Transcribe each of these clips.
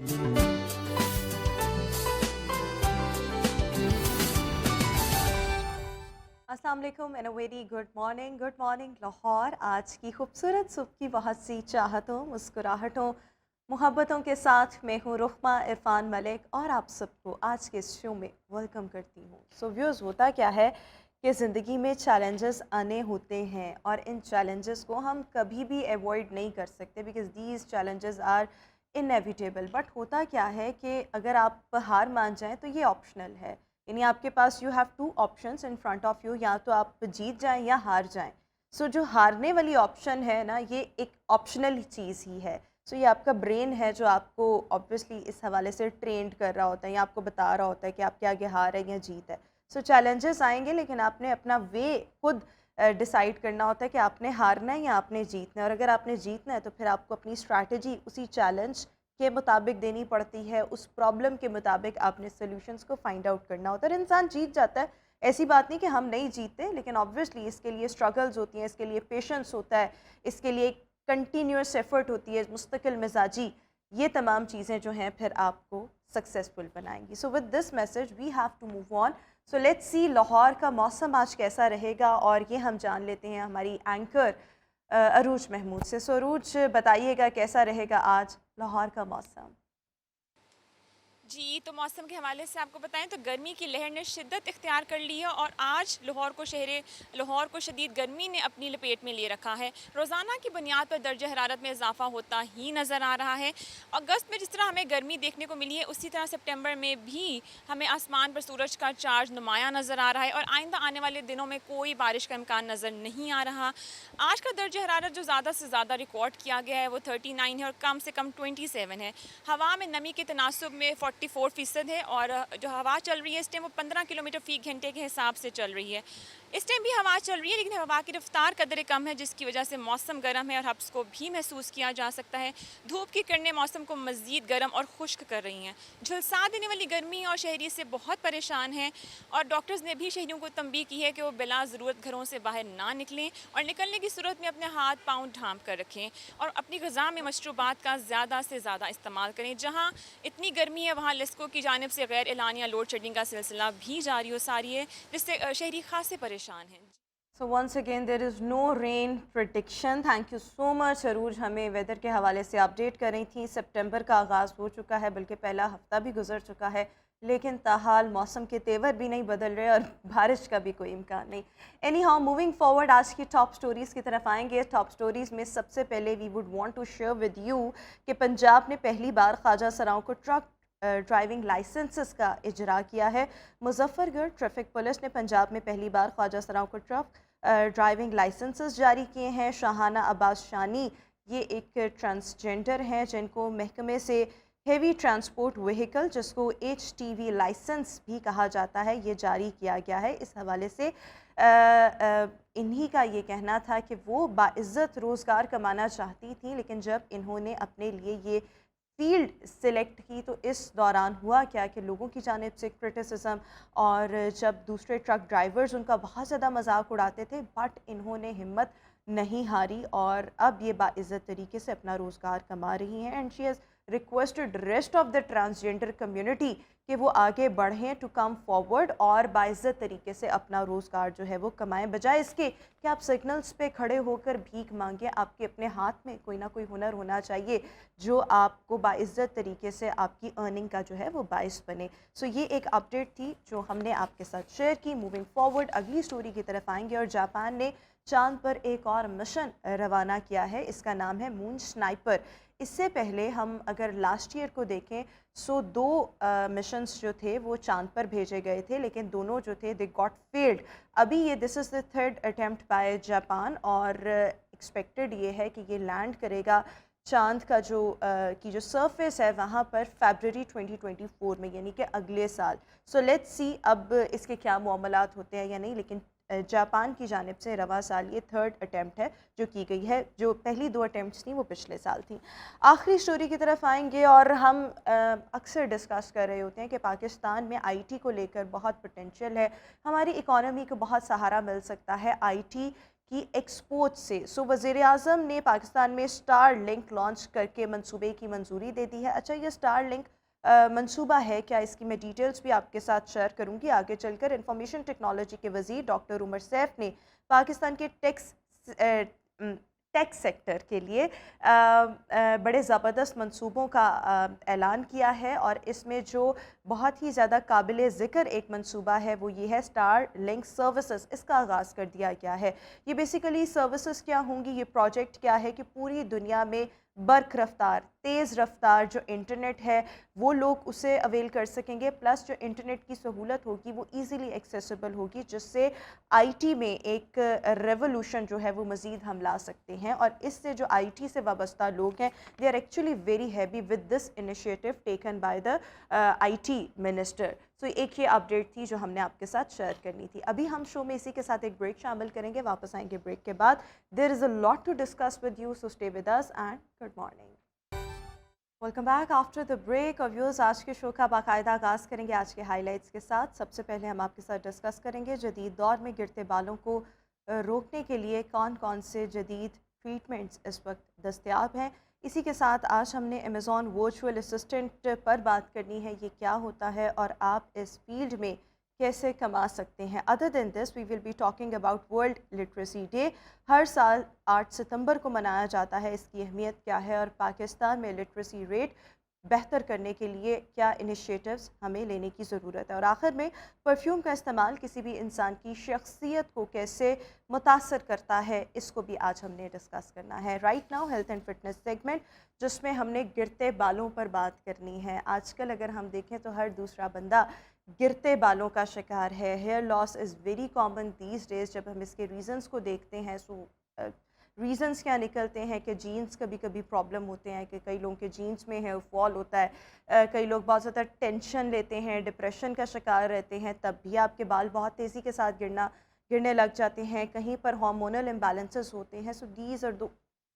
अस्सलाम वालेकुम and a very good morning Lahore. आज की खूबसूरत सुबह की बहुत सी चाहतों, मुस्कुराहटों, मोहब्बतों के साथ मैं हूँ रुखमा इरफान मलिक और आप सबको आज के इस शो में वेलकम करती हूँ। सो व्यूज़, होता क्या है कि ज़िंदगी में चैलेंजेस आने होते हैं और इन चैलेंजेस को हम कभी भी अवॉइड नहीं कर सकते because these challenges are inevitable. But होता क्या है कि अगर आप हार मान जाएं तो ये ऑप्शनल है, यानी आपके पास you have two options in front of you, या तो आप जीत जाएं या हार जाएं। सो जो हारने वाली ऑप्शन है ना, ये एक ऑप्शनल चीज़ ही है। सो ये आपका ब्रेन है जो आपको ऑब्वियसली इस हवाले से ट्रेंड कर रहा होता है या आपको बता रहा होता है कि आपके आगे हार है या जीत है। सो चैलेंजेस आएंगे लेकिन आपने अपना वे खुद डिसाइड करना होता है कि आपने हारना है या आपने जीतना है। और अगर आपने जीतना है तो फिर आपको अपनी स्ट्रैटेजी उसी चैलेंज के मुताबिक देनी पड़ती है, उस प्रॉब्लम के मुताबिक आपने सॉल्यूशंस को फाइंड आउट करना होता है और इंसान जीत जाता है। ऐसी बात नहीं कि हम नहीं जीतते, लेकिन ऑब्वियसली इसके लिए स्ट्रगल्स होती हैं, इसके लिए पेशेंस होता है, इसके लिए कंटिन्यूस एफर्ट होती है, मुस्तकिल मिजाजी। ये तमाम चीज़ें जो हैं फिर आपको सक्सेसफुल बनाएंगी। So with this message we have to move on. So let's see Lahore का मौसम आज कैसा रहेगा, और ये हम जान लेते हैं हमारी एंकर अरूज महमूद से। सो अरूज, बताइएगा कैसा रहेगा आज लाहौर का मौसम। जी, तो मौसम के हवाले से आपको बताएं तो गर्मी की लहर ने शिद्दत इख्तियार कर ली है और आज लाहौर को शदीद गर्मी ने अपनी लपेट में ले रखा है। रोज़ाना की बुनियाद पर दर्जा हरारत में इजाफा होता ही नज़र आ रहा है। अगस्त में जिस तरह हमें गर्मी देखने को मिली है, उसी तरह सितंबर में भी हमें आसमान पर सूरज का चार्ज नुमाया नज़र आ रहा है और आइंदा आने वाले दिनों में कोई बारिश का इम्कान नज़र नहीं आ रहा। आज का दर्जा हरारत जो ज़्यादा से ज़्यादा रिकॉर्ड किया गया है वो 39 है और कम से कम 27 है। हवा में नमी के तनासुब में 44% है और जो हवा चल रही है इस टाइम वो 15 किलोमीटर फ़ी घंटे के हिसाब से चल रही है। इस टाइम भी हवा चल रही है लेकिन हवा की रफ्तार कदर कम है, जिसकी वजह से मौसम गर्म है और हब्स को भी महसूस किया जा सकता है। धूप की किरणें मौसम को मज़ीद गर्म और खुश्क कर रही हैं। झुलसा देने वाली गर्मी और शहरी से बहुत परेशान हैं और डॉक्टर्स ने भी शहरियों को तंबीह की है कि वो बिला ज़रूरत घरों से बाहर ना निकलें और निकलने की सूरत में अपने हाथ पाँव ढांप कर रखें और अपनी ग़िज़ा में मशरूबात का ज़्यादा से ज़्यादा इस्तेमाल करें। जहाँ इतनी गर्मी है वहाँ लिस्को की जानिब से गैर एलानिया लोड शेडिंग का सिलसिला भी जारी हो सारी है, जिससे शहरी खासे परेशान हैं। So once again there is no rain prediction. Thank you so much Arooj, हमें वेदर के हवाले से अपडेट कर रही थी। सितंबर का आगाज़ हो चुका है, बल्कि पहला हफ्ता भी गुजर चुका है, लेकिन ताहाल मौसम के तेवर भी नहीं बदल रहे और बारिश का भी कोई इम्कान नहीं। एनी हाउ, मूविंग फॉरवर्ड, आज की टॉप स्टोरीज़ की तरफ आएंगे। टॉप स्टोरीज़ में सबसे पहले we would want to share with you कि पंजाब ने पहली बार ख्वाजा सराओं को ट्रक ड्राइविंग लाइसेंसेस का इजरा किया है। मुजफ्फरगढ़ ट्रैफिक पुलिस ने पंजाब में पहली बार ख्वाजा सराओं को ट्रक ड्राइविंग लाइसेंसेस जारी किए हैं। शाहाना अब्बास शानी ये एक ट्रांसजेंडर हैं जिनको महकमे से हेवी ट्रांसपोर्ट व्हीकल, जिसको HTV लाइसेंस भी कहा जाता है, ये जारी किया गया है। इस हवाले से इन्हीं का ये कहना था कि वो बाइज़्ज़त रोज़गार कमाना चाहती थी, लेकिन जब इन्होंने अपने लिए ये फील्ड सिलेक्ट की तो इस दौरान हुआ क्या कि लोगों की जानिब से क्रिटिसिज्म, और जब दूसरे ट्रक ड्राइवर्स उनका बहुत ज़्यादा मजाक उड़ाते थे, बट इन्होंने हिम्मत नहीं हारी और अब ये बाइज़्ज़त तरीके से अपना रोज़गार कमा रही हैं। And she has requested rest of the transgender community कि वो आगे बढ़ें, टू कम फॉरवर्ड और बाइज़्ज़त तरीके से अपना रोज़गार जो है वो कमाएं, बजाय इसके कि आप सिग्नल्स पे खड़े होकर भीख मांगें। आपके अपने हाथ में कोई ना कोई हुनर होना चाहिए जो आपको बाइज़्ज़त तरीके से आपकी अर्निंग का जो है वो बाइस बने। सो ये एक अपडेट थी जो हमने आपके साथ शेयर की। मूविंग फॉरवर्ड अगली स्टोरी की तरफ आएंगे और जापान ने चांद पर एक और मिशन रवाना किया है। इसका नाम है मून स्नाइपर। इससे पहले हम अगर लास्ट ईयर को देखें सो दो मिशंस जो थे वो चांद पर भेजे गए थे, लेकिन दोनों जो थे दे गॉट फेल्ड। अभी ये this is the third attempt by Japan और एक्सपेक्टेड ये है कि ये लैंड करेगा चांद का जो सरफेस है वहाँ पर फरवरी 2024 में, यानी कि अगले साल। सो लेट्स सी अब इसके क्या मामलात होते हैं या नहीं, लेकिन जापान की जानिब से रवा साल ये थर्ड अटैम्प्ट है जो की गई है। जो पहली दो अटैम्प्ट्स थी वो पिछले साल थी। आखिरी स्टोरी की तरफ आएंगे और हम अक्सर डिस्कस कर रहे होते हैं कि पाकिस्तान में आईटी को लेकर बहुत पोटेंशियल है, हमारी इकॉनमी को बहुत सहारा मिल सकता है आईटी की एक्सपोर्ट से। सो वज़ीर आज़म ने पाकिस्तान में स्टार लिंक लॉन्च करके मंसूबे की मंजूरी दे दी है। अच्छा, ये स्टार लिंक मंसूबा है क्या, इसकी मैं डिटेल्स भी आपके साथ शेयर करूंगी आगे चलकर। इंफॉर्मेशन टेक्नोलॉजी के वज़ीर डॉक्टर उमर सैफ ने पाकिस्तान के टेक सेक्टर के लिए बड़े ज़बरदस्त मंसूबों का ऐलान किया है, और इसमें जो बहुत ही ज़्यादा काबिल ज़िक्र एक मंसूबा है वो ये है स्टार लिंक सर्विसेज। इसका आगाज़ कर दिया गया है। ये बेसिकली सर्विसेज क्या होंगी, ये प्रोजेक्ट क्या है कि पूरी दुनिया में बर्क रफ्तार, तेज़ रफ्तार जो इंटरनेट है वो लोग उसे अवेल कर सकेंगे, प्लस जो इंटरनेट की सहूलत होगी वो इजीली एक्सेसिबल होगी, जिससे आईटी में एक रेवोल्यूशन जो है वो मज़ीद हम ला सकते हैं। और इससे जो आईटी से वाबस्ता लोग हैं they are actually very happy with this initiative taken by the IT minister. So एक ये अपडेट थी जो हमने आपके साथ शेयर करनी थी। अभी हम शो में इसी के साथ एक ब्रेक शामिल करेंगे, वापस आएंगे ब्रेक के बाद। There is a lot to discuss with you, so stay with us and good morning. Welcome back after the break. और व्यूअर्स, आज के शो का बाकायदा आगाज़ करेंगे आज के हाइलाइट्स के साथ। सबसे पहले हम आपके साथ डिस्कस करेंगे जदीद दौर में गिरते बालों को रोकने के लिए कौन कौन से जदीद ट्रीटमेंट्स इस वक्त दस्तयाब हैं। इसी के साथ आज हमने अमेज़ॉन वर्चुअल असिस्टेंट पर बात करनी है, ये क्या होता है और आप इस फील्ड में कैसे कमा सकते हैं। Other than this we will be talking about world literacy day. हर साल 8 सितंबर को मनाया जाता है, इसकी अहमियत क्या है और पाकिस्तान में लिटरेसी रेट बेहतर करने के लिए क्या इनिशिएटिव्स हमें लेने की ज़रूरत है। और आखिर में परफ्यूम का इस्तेमाल किसी भी इंसान की शख्सियत को कैसे मुतासर करता है, इसको भी आज हमने डिस्कस करना है। Right now health and fitness segment, जिसमें हमने गिरते बालों पर बात करनी है। आजकल अगर हम देखें तो हर दूसरा बंदा गिरते बालों का शिकार है। Hair loss is very common these days. जब हम इसके रीज़न्स को देखते हैं, सो रीज़न्स क्या निकलते हैं कि जीन्स कभी कभी प्रॉब्लम होते हैं, कि कई लोगों के जीन्स में हेयर फॉल होता है, कई लोग बहुत ज़्यादा टेंशन लेते हैं, डिप्रेशन का शिकार रहते हैं, तब भी आपके बाल बहुत तेज़ी के साथ गिरने लग जाते हैं। कहीं पर हार्मोनल इम्बैलेंसेस होते हैं। सो दीज आर दो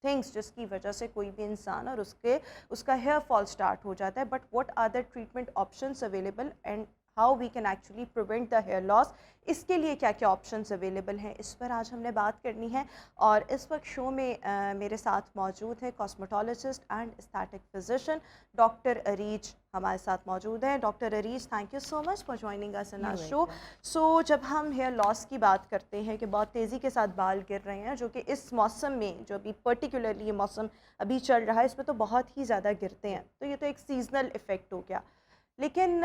थिंग्स जिसकी वजह से कोई भी इंसान और उसका हेयर फॉल स्टार्ट हो जाता है। But what are the treatment options available and how we can actually prevent the hair loss, इसके लिए क्या क्या ऑप्शंस अवेलेबल हैं, इस पर आज हमने बात करनी है। और इस वक्त शो में मेरे साथ मौजूद है cosmetologist and aesthetic physician doctor Areej हमारे साथ मौजूद हैं। Doctor Areej, thank you so much for joining us in our show. So जब हम हेयर लॉस की बात करते हैं कि बहुत तेज़ी के साथ बाल गिर रहे हैं, जो कि इस मौसम में, जो अभी पर्टिकुलरली ये मौसम अभी चल रहा है, इसमें तो बहुत ही ज़्यादा गिरते हैं, तो ये तो एक सीजनल इफ़ेक्ट हो गया। लेकिन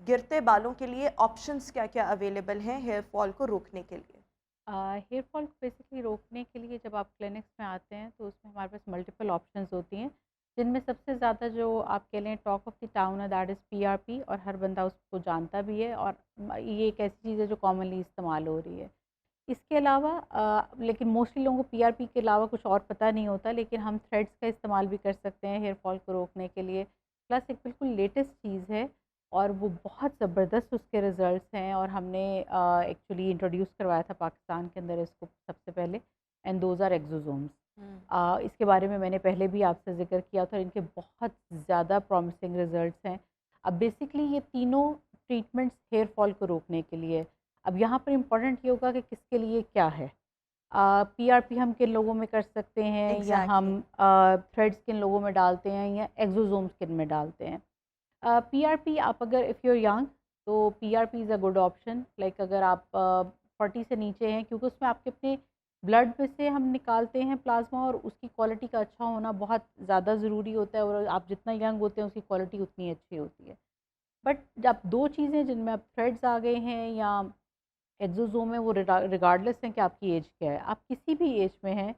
गिरते बालों के लिए ऑप्शंस क्या क्या अवेलेबल हैं हेयर फॉल को रोकने के लिए? हेयर फॉल को बेसिकली रोकने के लिए जब आप क्लिनिक्स में आते हैं तो उसमें हमारे पास मल्टीपल ऑप्शंस होती हैं, जिनमें सबसे ज़्यादा जो आप कह लें टॉक ऑफ द टाउन है दैट इज़ पीआरपी, और हर बंदा उसको जानता भी है, और ये एक ऐसी चीज़ है जो कॉमनली इस्तेमाल हो रही है। इसके अलावा लेकिन मोस्टली लोगों को पीआरपी के अलावा कुछ और पता नहीं होता, लेकिन हम थ्रेड्स का इस्तेमाल भी कर सकते हैं हेयर फॉल को रोकने के लिए। प्लस एक बिल्कुल लेटेस्ट चीज़ है और वो बहुत ज़बरदस्त उसके रिज़ल्ट्स हैं, और हमने एक्चुअली इंट्रोड्यूस करवाया था पाकिस्तान के अंदर इसको सबसे पहले, एंड दोज आर एक्सोसोम्स। इसके बारे में मैंने पहले भी आपसे ज़िक्र किया था, इनके बहुत ज़्यादा प्रॉमिसिंग रिज़ल्ट्स हैं। अब बेसिकली ये तीनों ट्रीटमेंट्स हेयर फॉल को रोकने के लिए। अब यहाँ पर इम्पॉर्टेंट ये होगा कि किसके लिए क्या है। पीआरपी हम किन लोगों में कर सकते हैं, या हम थ्रेड्स किन लोगों में डालते हैं, या एक्सोसोम्स किन में डालते हैं। पीआरपी आप अगर इफ़ यू आर यंग तो PRP is a good option. Like अगर आप 40 से नीचे हैं, क्योंकि उसमें आपके अपने ब्लड में से हम निकालते हैं प्लाज्मा, और उसकी क्वालिटी का अच्छा होना बहुत ज़्यादा ज़रूरी होता है, और आप जितना यंग होते हैं उसकी क्वालिटी उतनी अच्छी होती है। बट जब दो चीज़ें जिनमें अब थ्रेड्स आ गए हैं या एक्सोसोम है, वो रिगार्डलेस हैं कि आपकी एज क्या है, आप किसी भी एज में हैं,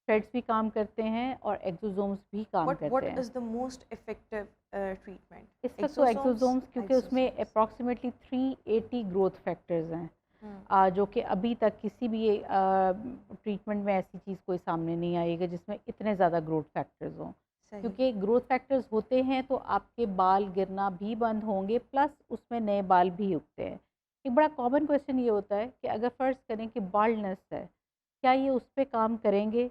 थ्रेड्स भी काम करते हैं और एक्सोसोम्स भी काम करते व्हाट हैं। Is the most effective treatment? इस वक्त तो एक्सोसोम्स, क्योंकि उसमें अप्रॉक्सीमेटली 380 ग्रोथ फैक्टर्स हैं, जो कि अभी तक किसी भी ट्रीटमेंट में ऐसी चीज़ कोई सामने नहीं आई है जिसमें इतने ज़्यादा ग्रोथ फैक्टर्स हों। क्योंकि ग्रोथ फैक्टर्स होते हैं तो आपके बाल गिरना भी बंद होंगे, प्लस उसमें नए बाल भी उगते हैं। एक बड़ा कॉमन क्वेश्चन ये होता है कि अगर फ़र्ज़ करें कि बाल्डनेस है, क्या ये उस पे काम करेंगे?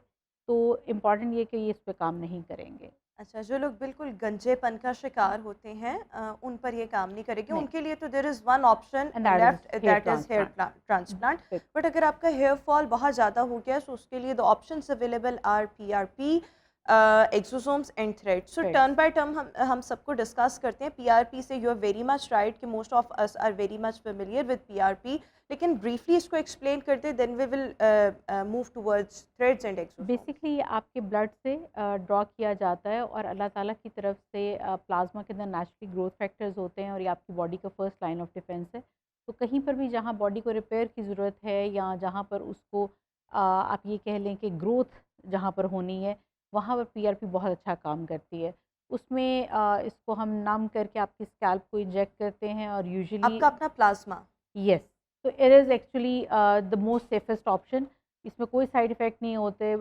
तो इम्पॉर्टेंट ये कि ये इस पे काम नहीं करेंगे। अच्छा, जो लोग बिल्कुल गंजेपन का शिकार होते हैं उन पर ये काम नहीं करेगी। नहीं, उनके लिए तो there is one option and that left, is hair that is hair transplant. Transplant. बिल्कुल, बट अगर आपका हेयर फॉल बहुत ज़्यादा हो गया है, सो उसके लिए the options available are PRP, exosomes and threads. So threads. Turn by turn हम सबको डिस्कस करते हैं। पीआरपी से you are very much right कि most of us are very much familiar with PRP, लेकिन ब्रीफली इसको एक्सप्लेन करते then we will move towards threads and exosomes. Basically आपके ब्लड से ड्रॉ किया जाता है और अल्लाह ताला की तरफ से प्लाज्मा के अंदर नेचुरली ग्रोथ फैक्टर्स होते हैं और ये आपकी बॉडी का फर्स्ट लाइन ऑफ डिफेंस है। तो कहीं पर भी जहाँ बॉडी को रिपेयर की ज़रूरत है या जहाँ पर उसको आप ये कह लें कि ग्रोथ जहाँ पर होनी है, वहाँ पर पीआरपी बहुत अच्छा काम करती है। उसमें इसको हम नम करके आपकी स्कैल्प को इंजेक्ट करते हैं और यूजुअली आपका अपना प्लाज्मा। यस, तो it is actually the most safest option. इसमें कोई साइड इफ़ेक्ट नहीं होते,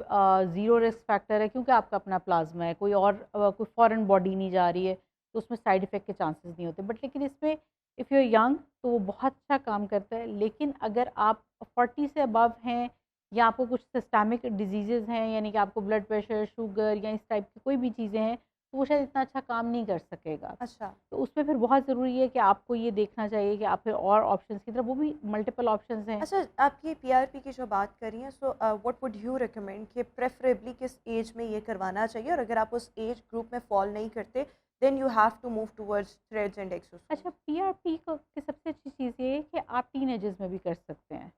ज़ीरो रिस्क फैक्टर है क्योंकि आपका अपना प्लाज्मा है, कोई और कोई फॉरेन बॉडी नहीं जा रही है, तो उसमें साइड इफ़ेक्ट के चांसेस नहीं होते। बट लेकिन इसमें इफ़ यू आर यंग तो वो बहुत अच्छा काम करता है, लेकिन अगर आप 40 से अबव हैं या आपको कुछ सिस्टमिक डिजीज़ेज़ हैं, यानी कि आपको ब्लड प्रेशर, शुगर या इस टाइप की कोई भी चीज़ें हैं, तो वो शायद इतना अच्छा काम नहीं कर सकेगा। अच्छा। तो उसमें फिर बहुत ज़रूरी है कि आपको ये देखना चाहिए कि आप फिर और ऑप्शंस की तरफ, वो भी मल्टीपल ऑप्शंस हैं। अच्छा, आप ये पीआरपी की जो बात कर रही हैं, so what would you recommend कि प्रेफरेबली किस एज में ये करवाना चाहिए, और अगर आप उस एज ग्रुप में फॉल नहीं करते then you have to move towards threads and अच्छा, एक्सोसोम्स। पीआरपी को की सबसे अच्छी चीज़ ये है कि आप टीनेजर्स में भी कर सकते हैं।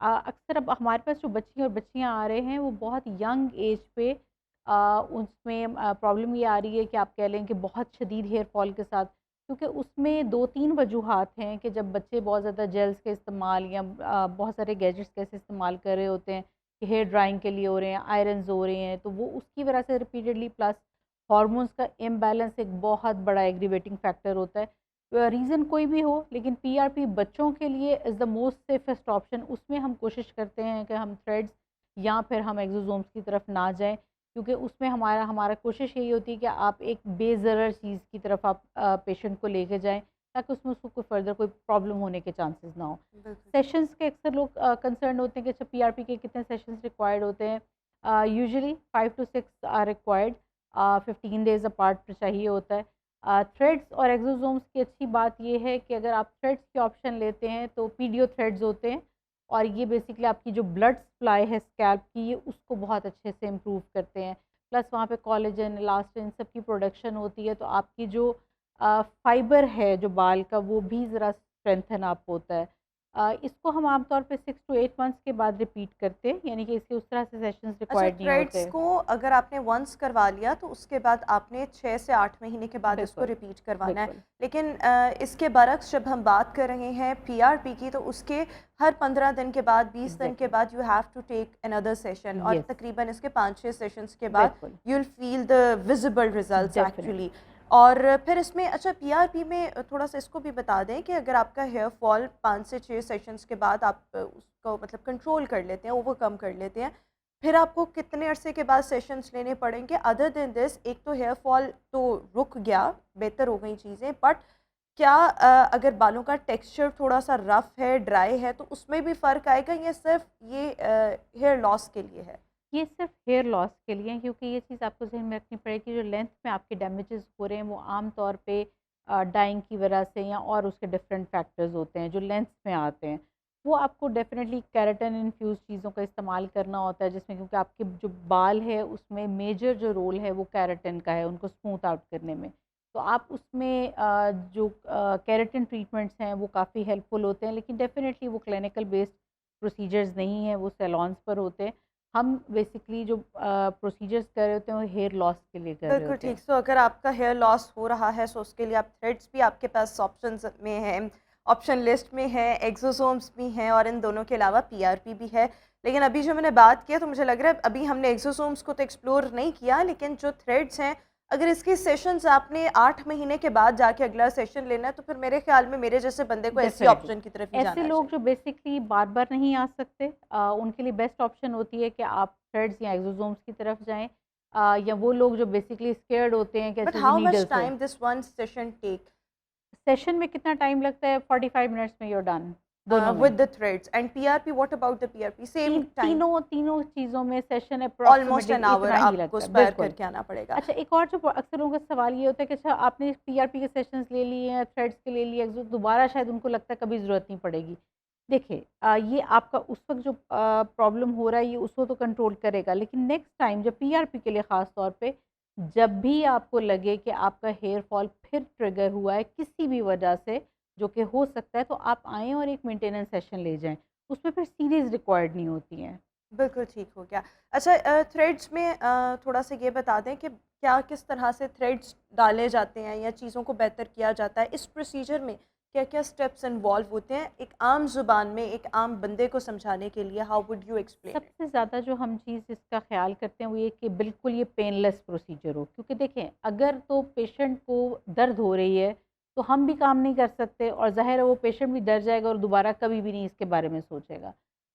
अक्सर अब हमारे पास जो बच्ची और बच्चियाँ आ रहे हैं वो बहुत यंग एज पे उसमें प्रॉब्लम ये आ रही है कि आप कह लें कि बहुत शदीद हेयर फॉल के साथ, क्योंकि उसमें 2-3 वजूहात हैं कि जब बच्चे बहुत ज़्यादा जेल्स के इस्तेमाल या बहुत सारे गैजेट्स कैसे इस्तेमाल कर रहे होते हैं कि हेयर ड्राइंग के लिए हो रहे हैं, आयरन्स हो रहे हैं, तो वो उसकी वजह से रिपीटेडली, प्लस हार्मोन्स का इम्बैलेंस एक बहुत बड़ा एग्रीवेटिंग फैक्टर होता है। रीज़न कोई भी हो, लेकिन पीआरपी बच्चों के लिए is the most safest option. उसमें हम कोशिश करते हैं कि हम थ्रेड्स या फिर हम एक्सोसोम्स की तरफ ना जाएं, क्योंकि उसमें हमारा हमारा कोशिश यही होती है कि आप एक बेज़रर चीज़ की तरफ आप पेशेंट को लेके जाएं, ताकि उसमें उसको कोई फर्दर कोई प्रॉब्लम होने के चांसेस ना हो। बिल्कुल। सेशंस के अक्सर लोग कंसर्न होते हैं कि अच्छा पीआरपी के कितने सेशंस रिक्वायर्ड होते हैं। Usually 5 to 6 are required, 15 days apart चाहिए होता है। थ्रेड्स और एक्सोसोम्स की अच्छी बात ये है कि अगर आप थ्रेड्स की ऑप्शन लेते हैं तो पीडियो थ्रेड्स होते हैं और ये बेसिकली आपकी जो ब्लड सप्लाई है स्कैल्प की, ये उसको बहुत अच्छे से इम्प्रूव करते हैं। प्लस वहाँ पे कोलेजन, इलास्टिन सब की प्रोडक्शन होती है, तो आपकी जो फाइबर है जो बाल का, वो भी ज़रा स्ट्रेंथन अप होता है। इसको हम आमतौर पे 6 to 8 मंथ्स के बाद रिपीट करते हैं, यानी कि इसके उस तरह से सेशंस अच्छा, रिक्वायर्ड नहीं थ्रेड्स होते। को अगर आपने वंस करवा लिया तो उसके बाद आपने 6 से 8 महीने के बाद इसको बिल्कुल, रिपीट करवाना है। बिल्कुल। लेकिन इसके बरक्स जब हम बात कर रहे हैं पीआरपी की, तो उसके हर 15 दिन के बाद, 20 दिन के एग्ज़ैक्टली, बाद you have to take another session, और यस, तकरीबन इसके 5-6 सेशंस के बाद बिल्कुल, you will feel the visible results actually. Definitely. और फिर इसमें अच्छा पीआरपी में थोड़ा सा इसको भी बता दें कि अगर आपका हेयर फॉल 5 से 6 सेशंस के बाद आप उसको मतलब कंट्रोल कर लेते हैं, ओवरकम कर लेते हैं, फिर आपको कितने अरसे के बाद सेशंस लेने पड़ेंगे? अदर देन दिस, एक तो हेयर फॉल तो रुक गया, बेहतर हो गई चीज़ें, बट क्या अगर बालों का टेक्सचर थोड़ा सा रफ है, ड्राई है, तो उसमें भी फ़र्क आएगा, या सिर्फ ये हेयर लॉस के लिए है? ये सिर्फ हेयर लॉस के लिए है, क्योंकि ये चीज़ आपको ज़हन में रखनी पड़ेगी, जो लेंथ में आपके डैमेजेस हो रहे हैं वो आम तौर पे डाइंग की वजह से या और उसके डिफरेंट फैक्टर्स होते हैं जो लेंथ में आते हैं। वो आपको डेफिनेटली केराटिन इन्फ्यूज़ चीज़ों का इस्तेमाल करना होता है, जिसमें क्योंकि आपके जो बाल है उसमें मेजर जो रोल है वो केराटिन का है उनको स्मूथ आउट करने में। तो आप उसमें जो केराटिन ट्रीटमेंट्स हैं वो काफ़ी हेल्पफुल होते हैं, लेकिन डेफिनेटली वो क्लिनिकल बेस्ड प्रोसीजर्स नहीं है, वो सैलॉन्स पर होते हैं। हम बेसिकली जो प्रोसीजर्स कर रहे होते हैं वो हेयर लॉस के लिए कर रहे बिल्कुल होते ठीक। हैं। सो अगर आपका हेयर लॉस हो रहा है, सो उसके लिए आप थ्रेड्स भी आपके पास ऑप्शंस में हैं, ऑप्शन लिस्ट में है, एक्सोसोम्स भी हैं, और इन दोनों के अलावा पीआरपी भी है। लेकिन अभी जो मैंने बात किया, तो मुझे लग रहा है अभी हमने एक्सोसोम्स को तो एक्सप्लोर नहीं किया, लेकिन जो थ्रेड्स हैं, अगर इसकी सेशंस आपने 8 महीने के बाद जाके अगला सेशन लेना है, तो फिर मेरे ख्याल में मेरे जैसे बंदे को ऐसी डेफिनेटली ऑप्शन की तरफ ही ऐसे जाना लोग जो चाहिए। बेसिकली बार बार नहीं आ सकते, उनके लिए बेस्ट ऑप्शन होती है कि आप थ्रेड्स या एक्सोसोम्स की तरफ जाएं, या वो लोग जो बेसिकली स्केर्ड होते हैं कि बट अच्छा जी हाउ मच नीडल से। Time this one session take? Session में कितना टाइम लगता है? 45 मिनट्स में यूर डन। दोनों में। With the threads and PRP, what about the PRP? Same time, तीनों चीज़ों में session almost approximately an hour इतना ही आपको लगता है, स्पेयर बिल्कुल। करके आना पड़ेगा। अच्छा, एक और जो अक्सर लोगों का सवाल ये होता है कि अच्छा आपने पीआरपी के सेशंस ले लिए हैं, थ्रेड्स के ले लिए, दोबारा शायद उनको लगता है कभी ज़रूरत नहीं पड़ेगी। देखिए ये आपका उस वक़्त जो प्रॉब्लम हो रहा है ये उसको तो कंट्रोल करेगा, लेकिन नेक्स्ट टाइम जब पीआरपी के लिए ख़ास तौर पे जब भी आपको लगे कि आपका हेयर फॉल फिर ट्रिगर हुआ है किसी भी वजह से, जो कि हो सकता है, तो आप आएँ और एक मेंटेनेंस सेशन ले जाएँ। उसमें फिर सीरीज़ रिक्वायर्ड नहीं होती हैं। बिल्कुल ठीक हो गया। अच्छा, थ्रेड्स में थोड़ा-सा ये बता दें कि क्या किस तरह से थ्रेड्स डाले जाते हैं या चीज़ों को बेहतर किया जाता है? इस प्रोसीजर में क्या-क्या स्टेप्स इन्वॉल्व होते हैं? एक आम ज़ुबान में एक आम बंदे को समझाने के लिए how would you explain it? सबसे ज़्यादा जो हम चीज़ इसका ख़्याल करते हैं वो ये कि बिल्कुल ये पेनलेस प्रोसीजर हो, क्योंकि देखें अगर तो पेशेंट को दर्द हो रही है तो हम भी काम नहीं कर सकते और ज़ाहिर है वो पेशेंट भी डर जाएगा और दोबारा कभी भी नहीं इसके बारे में सोचेगा।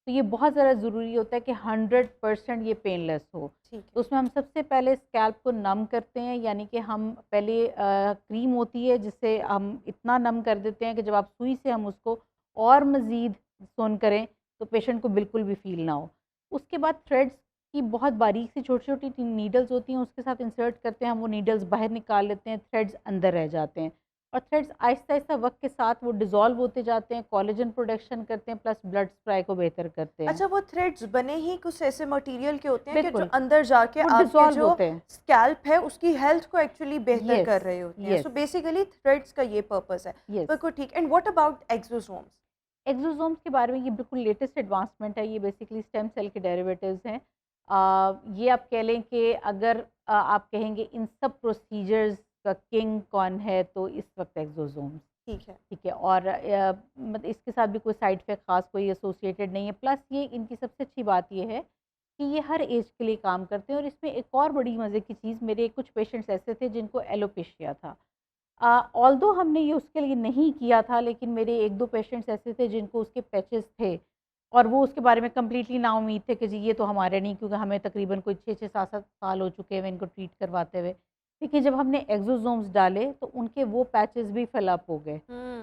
तो ये बहुत ज़्यादा ज़रूरी होता है कि 100% ये पेनलेस हो। ठीक तो है। उसमें हम सबसे पहले स्कैल्प को नम करते हैं, यानी कि हम पहले क्रीम होती है जिससे हम इतना नम कर देते हैं कि जब आप सुई से हम उसको और मज़ीद सोन करें तो पेशेंट को बिल्कुल भी फ़ील ना हो। उसके बाद थ्रेड्स की बहुत बारीक सी छोटी-छोटी नीडल्स होती हैं, उसके साथ इंसर्ट करते हैं, हम वो नीडल्स बाहर निकाल लेते हैं, थ्रेड्स अंदर रह जाते हैं और थ्रेड्स आहिस्ता-आहिस्ता वक़्त के साथ वो डिज़ॉल्व होते जाते हैं, कोलेजन प्रोडक्शन करते हैं, प्लस ब्लड सप्लाई को बेहतर करते हैं। अच्छा, वो थ्रेड्स बने ही कुछ ऐसे मटेरियल के होते हैं कि जो बिल्कुल, अंदर जाके वो आपके डिज़ॉल्व जो होते हैं। स्कैल्प है उसकी हेल्थ को एक्चुअली बेहतर येस, कर रहे होते हैं। येस, सो बेसिकली थ्रेड्स का ये पर्पस है। येस। बिल्कुल ठीक। And what about exosomes? Exosomes के बारे में ये बिल्कुल लेटेस्ट एडवांसमेंट है, ये बेसिकली स्टेम सेल के डेरिवेटिव्स हैं। ये आप कह लें कि अगर आप कहेंगे इन सब प्रोसीजर्स का किंग कौन है तो इस वक्त एक्सोसोम्स, ठीक है। ठीक है। और मतलब इसके साथ भी कोई साइड इफ़ेक्ट ख़ास कोई एसोसिएटेड नहीं है। प्लस ये इनकी सबसे अच्छी बात ये है कि ये हर एज के लिए काम करते हैं और इसमें एक और बड़ी मज़े की चीज़, मेरे कुछ पेशेंट्स ऐसे थे जिनको एलोपेशिया था। ऑल्दो हमने ये उसके लिए नहीं किया था, लेकिन मेरे 1-2 पेशेंट्स ऐसे थे जिनको उसके पैचेस थे और वो उसके बारे में कंप्लीटली नाउम्मीद थे कि जी ये तो हमारे नहीं, क्योंकि हमें तकरीबन कोई 6-6 7-7 साल हो चुके हैं इनको ट्रीट करवाते हुए। लेकिन जब हमने एक्सोसोम्स डाले तो उनके वो पैचेस भी फिल अप हो गए।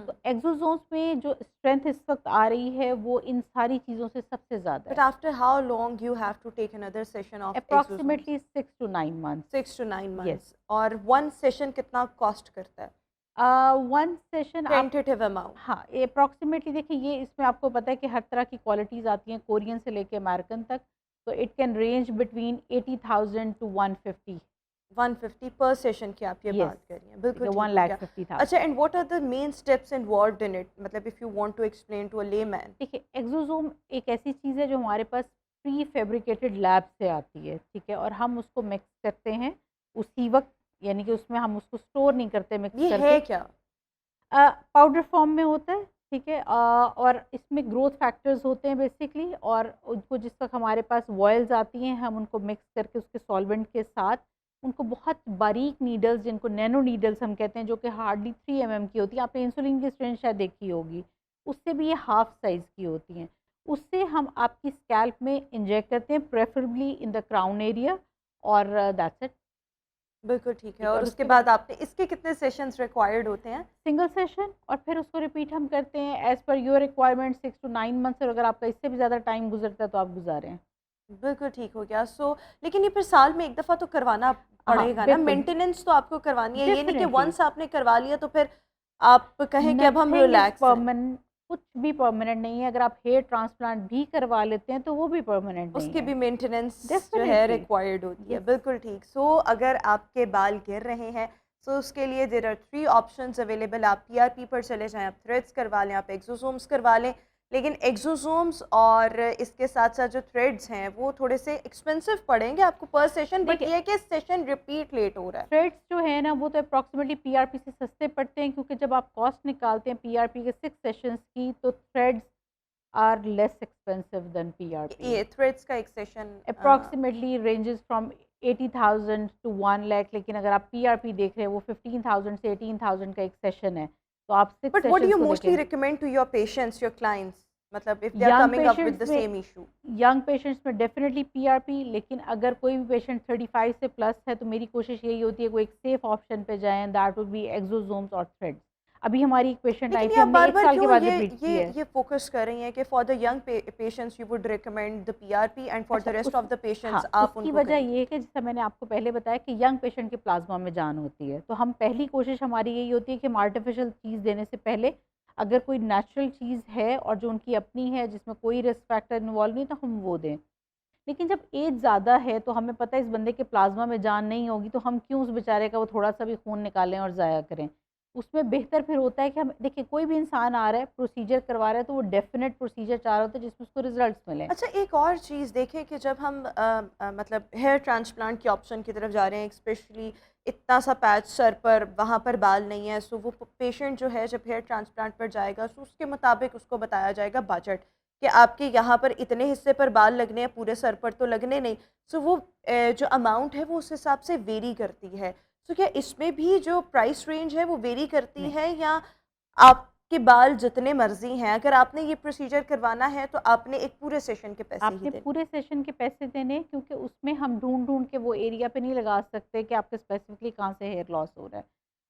तो एक्सोसोम्स में जो स्ट्रेंथ इस वक्त आ रही है वो इन सारी चीज़ों से सबसे ज़्यादा बट है। After how long you have to take another session of exosomes? Approximately 6 to 9 months. 6 to 9 yes. Months. और वन सेशन कितना कॉस्ट करता है? वन सेशन आप, टेंटेटिव अमाउंट? हाँ, अप्रॉक्सिमेटली देखिए ये इसमें आपको पता है कि हर तरह की क्वालिटीज़ आती हैं, कोरियन से लेके अमेरिकन तक। तो it can range between 80,000 to 150। 150 पर सेशन की आप ये यस, बात कर रही हैं। बिल्कुल ठीक हो गया। 1,50,000। अच्छा, and what are the main steps involved in it? मतलब if you want to explain to a layman. देखिए एक्सोसोम एक ऐसी चीज़ है जो हमारे पास प्री फैब्रिकेटेड लैब से आती है, ठीक है, और हम उसको मिक्स करते हैं उसी वक्त, यानी कि उसमें हम उसको स्टोर नहीं करते मिक्स ये करके। है क्या? पाउडर फॉर्म में होता है, ठीक है। और इसमें ग्रोथ फैक्टर्स होते हैं बेसिकली, और उनको जिस वक्त हमारे पास वॉयल्स आती हैं हम उनको मिक्स करके उसके सॉल्वेंट के साथ उनको बहुत बारीक नीडल्स, जिनको नैनो नीडल्स हम कहते हैं, जो कि हार्डली 3 mm की होती है, आपने इंसुलिन की स्ट्रेंथ शायद देखी होगी, उससे भी ये हाफ साइज़ की होती हैं। उससे हम आपकी स्कैल्प में इंजेक्ट करते हैं, preferably in the crown area, और दैट्स इट। बिल्कुल ठीक है। ठीक है, और और उसके उसके बाद आपने इसके कितने सेशंस रिक्वायर्ड होते हैं? सिंगल सेशन, और फिर उसको रिपीट हम करते हैं as per your requirement 6 to 9 months, और अगर आपका इससे भी ज़्यादा टाइम गुजरता है तो आप गुजारें। बिल्कुल ठीक हो गया। सो लेकिन ये फिर साल में एक दफ़ा तो करवाना हाँ, पड़ेगा ना, बिल्कुल, मेंटेनेंस तो आपको करवानी है। ये नहीं कि डेफिनिटली। वंस आपने करवा लिया तो फिर आप कहें कि अब हम नथिंग इज़ रिलैक्स हैं। परमानेंट, कुछ भी परमानेंट नहीं है। अगर आप हेयर ट्रांसप्लांट भी करवा लेते हैं तो वो भी परमानेंट नहीं उसकी है। भी मेंटेनेंस जो है डेफिनिटली। रिक्वायर्ड होती है। यस। बिल्कुल ठीक। सो अगर आपके बाल गिर रहे हैं सो उसके लिए देयर आर 3 ऑप्शंस अवेलेबल। आप पीआरपी पर चले जाएं, आप थ्रेड्स करवा लें, आप एक्सोसोम्स करवा लें। लेकिन एक्सोसोम्स और इसके साथ साथ जो थ्रेड्स हैं वो थोड़े से एक्सपेंसिव पड़ेंगे आपको पर सेशन, बट देखिए ये है कि सेशन रिपीट लेट हो रहा है। थ्रेड्स जो है ना वो तो अप्रॉक्सीमेटली पीआरपी से सस्ते पड़ते हैं, क्योंकि जब आप कॉस्ट निकालते हैं पीआरपी के 6 सेशंस की तो threads are less expensive than PRP. ये थ्रेड्स का एक session approximately ranges from 80,000 to 1 lakh, लेकिन अगर आप पीआरपी देख रहे हैं वो 15,000 से 18,000 का एक सेशन है, तो आप 6 but what do sessions you को मोस्टली देखें। Recommend to your patients, your clients, मतलब if they are young coming up with the patients में सेम इशू? यंग पेशेंट्स में डेफिनेटली पीआरपी, लेकिन अगर कोई भी पेशेंट 35 से प्लस है तो मेरी कोशिश यही होती है कोई एक सेफ ऑप्शन पे जाएं, दैट वुड बी एक्सोसोम्स और थ्रेड्स। अभी हमारी एक पेशेंट आई लेकिन थी, ये आप हमने बार 1 बार साल के क्यों बाद रिपीट की है। ये फोकस कर रही हैं कि for the young patients you would recommend the PRP and for अच्छा द रेस्ट उस ऑफ द हाँ, पेशेंट्स आप उसकी उनको वजह करें? ये है कि जैसे मैंने आपको पहले बताया कि यंग पेशेंट के प्लाज़्मा में जान होती है, तो हम पहली कोशिश हमारी यही होती है कि हम आर्टिफ़िशियल चीज़ देने से पहले अगर कोई नेचुरल चीज़ है और जो उनकी अपनी है जिसमें कोई रिस्क फैक्टर इन्वॉल्व नहीं, तो हम वो दें। लेकिन जब एज ज़्यादा है तो हमें पता है इस बंदे के प्लाज़्मा में जान नहीं होगी, तो हम क्यों उस बेचारे का वो थोड़ा-सा भी खून निकालें और ज़ाया करें। उसमें बेहतर फिर होता है कि हम देखिए कोई भी इंसान आ रहा है, प्रोसीजर करवा रहा है, तो वो डेफ़िनेट प्रोसीजर चाह रहा होता है जिसमें उसको रिज़ल्ट्स मिलें। अच्छा, एक और चीज़ देखें कि जब हम मतलब हेयर ट्रांसप्लांट के ऑप्शन की तरफ जा रहे हैं, स्पेशली इतना सा पैच सर पर, वहाँ पर बाल नहीं है, सो वो पेशेंट जो है जब हेयर ट्रांसप्लांट पर जाएगा, सो उसके मुताबिक उसको बताया जाएगा बजट कि आपके यहाँ पर इतने हिस्से पर बाल लगने हैं, पूरे सर पर तो लगने नहीं। सो वो जो अमाउंट है वो उस हिसाब से वेरी करती है। सो क्या इसमें भी जो प्राइस रेंज है वो वेरी करती नहीं। है, या आपके बाल जितने मर्ज़ी हैं, अगर आपने ये प्रोसीजर करवाना है तो आपने एक पूरे सेशन के पैसे ही आपने देने? पूरे सेशन के पैसे देने हैं, क्योंकि उसमें हम ढूँढ-ढूँढ के वो एरिया पे नहीं लगा सकते कि आपके स्पेसिफिकली कहाँ से हेयर लॉस हो रहा है।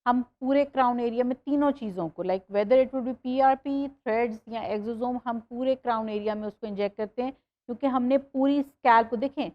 हम पूरे क्राउन एरिया में तीनों चीज़ों को like whether it would be PRP, threads या एक्सोसोम, हम पूरे क्राउन एरिया में उसको इंजेक्ट करते हैं, क्योंकि हमने पूरी स्कैल्प को देखें।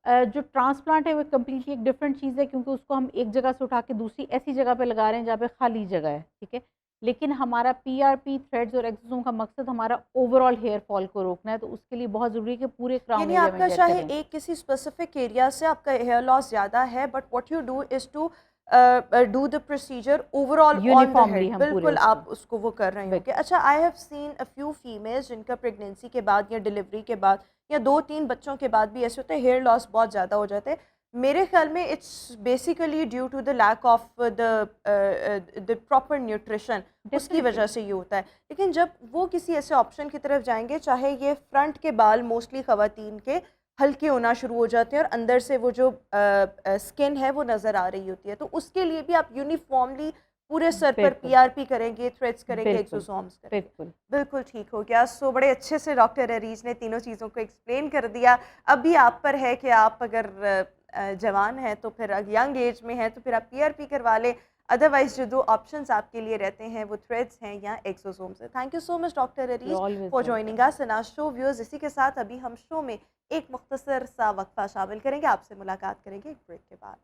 जो ट्रांसप्लांट है वो कम्प्लीटली एक डिफरेंट चीज़ है, क्योंकि उसको हम एक जगह से उठा के दूसरी ऐसी जगह पे लगा रहे हैं जहाँ पे खाली जगह है, ठीक है? लेकिन हमारा पीआरपी, थ्रेड्स और एक्सोसोम का मकसद हमारा ओवरऑल हेयर फॉल को रोकना है, तो उसके लिए बहुत ज़रूरी है कि पूरे क्राउन यानी एरिया में आपका इंजेक्ट चाहे करें। एक किसी स्पेसिफिक एरिया से आपका हेयर लॉस ज़्यादा है, but what you do is to do the procedure overall on the uniformly head, हम पूरे बिल्कुल उसको आप उसको वो कर रहे होंगे। बिल्कुल, अच्छा, I have seen a few females जिनका प्रेगनेंसी के बाद या डिलीवरी के बाद या 2-3 बच्चों के बाद भी ऐसे होता है, हेयर लॉस बहुत ज़्यादा हो जाता है। मेरे ख़्याल में it's basically due to the lack of the proper nutrition, उसकी डेफ़िनिटली। वजह से ये होता है। लेकिन जब वो किसी ऐसे ऑप्शन की तरफ जाएँगे, चाहे ये फ्रंट के बाल मोस्टली ख़वातीन के हल्के होना शुरू हो जाते हैं और अंदर से वो जो स्किन है वो नज़र आ रही होती है, तो उसके लिए भी आप यूनिफ़ॉर्मली पूरे सर पर बिल्कुल, पीआरपी करेंगे, थ्रेड्स करेंगे, बिल्कुल, एक्सोसोम्स करेंगे। बिल्कुल। बिल्कुल ठीक हो गया। सो बड़े अच्छे से डॉक्टर अरीज ने तीनों चीज़ों को एक्सप्लेन कर दिया। अब भी आप पर है कि आप अगर जवान हैं तो फिर यंग एज में हैं तो फिर आप पीआरपी करवा लें। अदरवाइज़ जो 2 ऑप्शंस आपके लिए रहते हैं वो थ्रेड्स हैं या एक्सोसोम्स हैं। Thank you so much doctor you Areej always for joining welcome. Us in our show. Viewers, इसी के साथ अभी हम शो में एक मुख्तसर सा वक्फा शामिल करेंगे। आपसे मुलाकात करेंगे एक ब्रेक के बाद।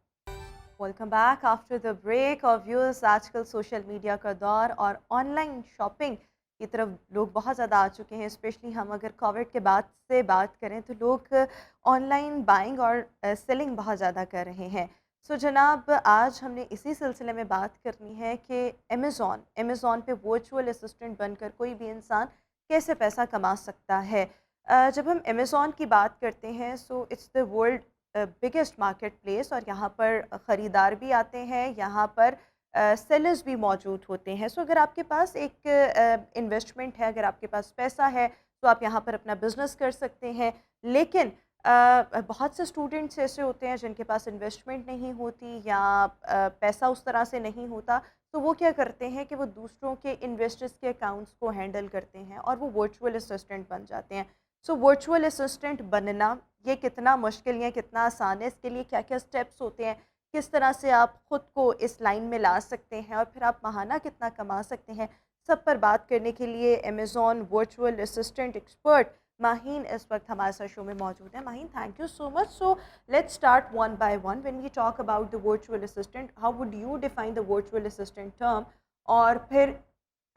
Welcome back after the break. और व्यूअर्स, आजकल सोशल मीडिया का दौर और ऑनलाइन शॉपिंग की तरफ लोग बहुत ज़्यादा आ चुके हैं। स्पेशली हम अगर कोविड के बाद से बात करें तो लोग ऑनलाइन बाइंग और सेलिंग बहुत ज़्यादा कर रहे हैं। सो जनाब, आज हमने इसी सिलसिले में बात करनी है कि अमेज़ॉन पे वर्चुअल असिस्टेंट बनकर कोई भी इंसान कैसे पैसा कमा सकता है। जब हम अमेज़ॉन की बात करते हैं, so it's the world biggest market place, और यहाँ पर ख़रीदार भी आते हैं, यहाँ पर सेलर्स भी मौजूद होते हैं। सो अगर आपके पास एक इन्वेस्टमेंट है, अगर आपके पास पैसा है, तो आप यहाँ पर अपना बिज़नेस कर सकते हैं। लेकिन बहुत से स्टूडेंट्स ऐसे होते हैं जिनके पास इन्वेस्टमेंट नहीं होती या पैसा उस तरह से नहीं होता, तो वो क्या करते हैं कि वो दूसरों के इन्वेस्टर्स के अकाउंट्स को हैंडल करते हैं और वो वर्चुअल असिस्टेंट बन जाते हैं। सो वर्चुअल असिस्टेंट बनना ये कितना मुश्किल या कितना आसान है, इसके लिए क्या क्या स्टेप्स होते हैं, किस तरह से आप ख़ुद को इस लाइन में ला सकते हैं और फिर आप माहाना कितना कमा सकते हैं, सब पर बात करने के लिए Amazon virtual assistant expert Maheen इस वक्त हमारे साथ शो में मौजूद है। Maheen, thank you so much. So let's start one by one. When we talk about the virtual assistant, how would you define the virtual assistant term, और फिर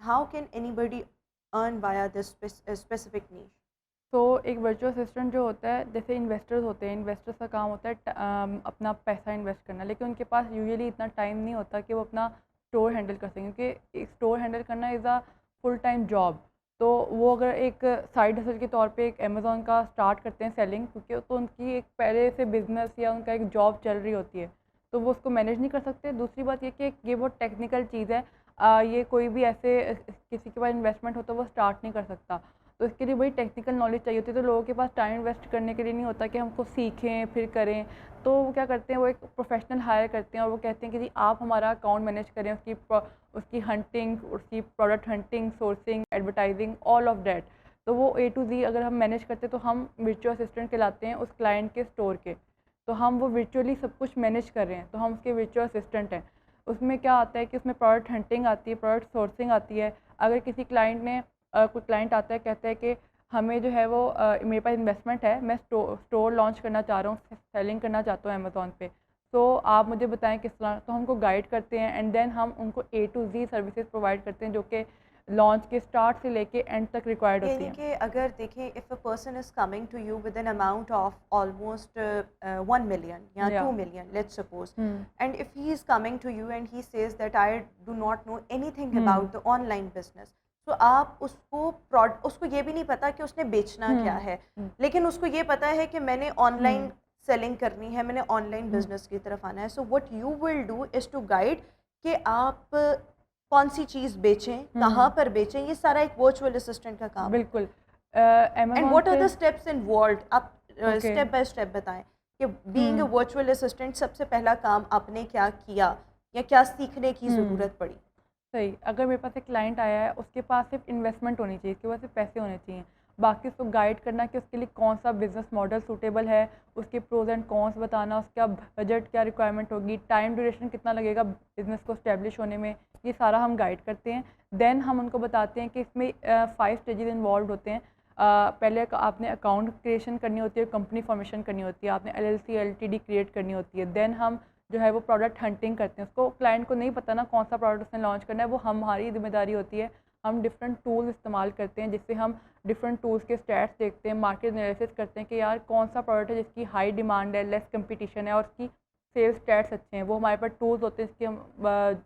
how can anybody earn via this specific niche? तो एक virtual assistant जो होता है, जैसे investors होते हैं, इन्वेस्टर्स का काम होता है अपना पैसा इन्वेस्ट करना, लेकिन उनके पास यूजुअली इतना टाइम नहीं होता कि वो अपना स्टोर हैंडल कर सकें, क्योंकि एक स्टोर हैंडल करना is a full time job. तो वो अगर एक साइड हसल के तौर पे एक अमेज़ॉन का स्टार्ट करते हैं सेलिंग, क्योंकि तो उनकी एक पहले से बिज़नेस या उनका एक जॉब चल रही होती है, तो वो उसको मैनेज नहीं कर सकते। दूसरी बात ये कि ये बहुत टेक्निकल चीज़ है, ये कोई भी ऐसे किसी के पास इन्वेस्टमेंट हो तो वो स्टार्ट नहीं कर सकता। तो इसके लिए बड़ी टेक्निकल नॉलेज चाहिए होती है, तो लोगों के पास टाइम इन्वेस्ट करने के लिए नहीं होता कि हमको सीखें फिर करें। तो वो क्या करते हैं, वो एक प्रोफेशनल हायर करते हैं और वो कहते हैं कि जी आप हमारा अकाउंट मैनेज करें, उसकी हंटिंग, उसकी product hunting, sourcing, advertising, all of that. तो वो A to Z अगर हम मैनेज करते हैं तो हम वर्चुअल असिस्टेंट कहलाते हैं उस क्लाइंट के स्टोर के। तो हम वो वर्चुअली सब कुछ मैनेज कर रहे हैं, तो हम उसके वर्चुअल असिस्टेंट हैं। उसमें क्या आता है कि उसमें प्रोडक्ट हंटिंग आती है, प्रोडक्ट सोर्सिंग आती है। अगर किसी क्लाइंट ने कोई क्लाइंट आता है कहता है कि हमें जो है वो मेरे पास इन्वेस्टमेंट है, मैं स्टोर लॉन्च करना चाह रहा हूँ, सेलिंग करना चाहता हूँ अमेज़ॉन पे, तो आप मुझे बताएं किस तरह। तो हमको गाइड करते हैं एंड देन हम उनको A to Z services provide करते हैं जो कि लॉन्च के स्टार्ट से लेके एंड तक रिक्वायर्ड होती यानी हैं। कि अगर देखें if a person is coming to you with an amount of almost 1 million या Yeah. 2 million let's suppose, hmm, and if he is coming to you and he says that I do not know anything hmm, about the online business, तो आप उसको ये भी नहीं पता कि उसने बेचना क्या है, हम्म, लेकिन उसको ये पता है कि मैंने ऑनलाइन सेलिंग करनी है, मैंने ऑनलाइन हम्म, बिजनेस की तरफ आना है। So what you will do is to guide कि आप कौन सी चीज़ बेचें, कहाँ पर बेचें, ये सारा एक वर्चुअल असिस्टेंट का काम है। बिल्कुल। एंड अमेज़ॉन व्हाट आर पे द स्टेप्स इन्वॉल्व्ड, आप ओके स्टेप बाय स्टेप बताएं कि बीइंग अ वर्चुअल असिस्टेंट सबसे पहला काम आपने क्या किया या क्या सीखने की ज़रूरत पड़ी। सही। अगर मेरे पास एक क्लाइंट आया है, उसके पास सिर्फ इन्वेस्टमेंट होनी चाहिए, उसके पास सिर्फ पैसे होने चाहिए। बाकी उसको गाइड करना कि उसके लिए कौन सा बिज़नेस मॉडल सूटेबल है, उसके प्रोज एंड कॉन्स बताना, उसका बजट क्या रिक्वायरमेंट होगी, टाइम ड्यूरेशन कितना लगेगा बिज़नेस को स्टैब्लिश होने में, ये सारा हम गाइड करते हैं। देन हम उनको बताते हैं कि इसमें 5 स्टेजेस इन्वॉल्व होते हैं। पहले आपने अकाउंट क्रिएशन करनी होती है, कंपनी फॉर्मेशन करनी होती है, आपने LLC LTD क्रिएट करनी होती है। देन हम जो है वो प्रोडक्ट हंटिंग करते हैं। उसको क्लाइंट को नहीं पता ना कौन सा प्रोडक्ट उसने लॉन्च करना है, वो हमारी जिम्मेदारी होती है। हम डिफरेंट टूल्स इस्तेमाल करते हैं जिससे हम डिफरेंट टूल्स के स्टैट्स देखते हैं, मार्केट एनालिसिस करते हैं कि यार कौन सा प्रोडक्ट है जिसकी हाई डिमांड है, लेस कंपटीशन है और उसकी सेल्स स्टैट्स अच्छे हैं। वो हमारे पास टूल्स होते हैं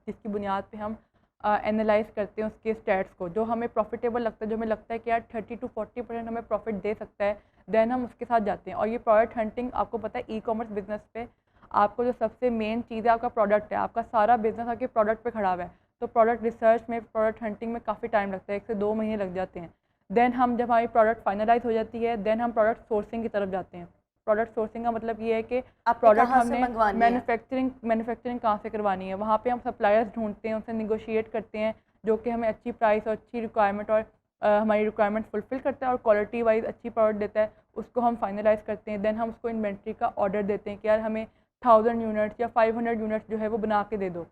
जिसकी बुनियाद पे हम एनालाइज करते हैं उसके स्टैट्स को, जो हमें प्रॉफिटेबल लगता है, जो हमें लगता है कि यार 30 to 40% हमें प्रॉफिट दे सकता है, देन हम उसके साथ जाते हैं। और ये प्रोडक्ट हंटिंग आपको पता है ई-कॉमर्स बिजनेस पे आपको जो सबसे मेन चीज़ है आपका प्रोडक्ट है, आपका सारा बिजनेस आपके प्रोडक्ट पे खड़ा हुआ है। तो प्रोडक्ट रिसर्च में, प्रोडक्ट हंटिंग में काफ़ी टाइम लगता है, 1 से 2 महीने लग जाते हैं। देन हम जब हमारी प्रोडक्ट फाइनलाइज हो जाती है, देन हम प्रोडक्ट सोर्सिंग की तरफ जाते हैं। प्रोडक्ट सोर्सिंग का मतलब ये है कि आपने प्रोडक्ट कहाँ से हमने मंगवानी है? मैन्युफैक्चरिंग कहाँ से करवानी है, वहाँ पे हम सप्लायर्स ढूंढते हैं, उनसे निगोशिएट करते हैं जो कि हमें अच्छी प्राइस और अच्छी रिक्वायरमेंट और हमारी रिक्वायरमेंट फुलफ़िल करता है और क्वालिटी वाइज अच्छी प्रोडक्ट देता है। उसको हम फाइनलाइज़ करते हैं। देन हम उसको इन्वेंट्री का ऑर्डर देते हैं कि यार हमें 1000 यूनिट्स या 500 यूनिट्स जो है वो बना के दे दो।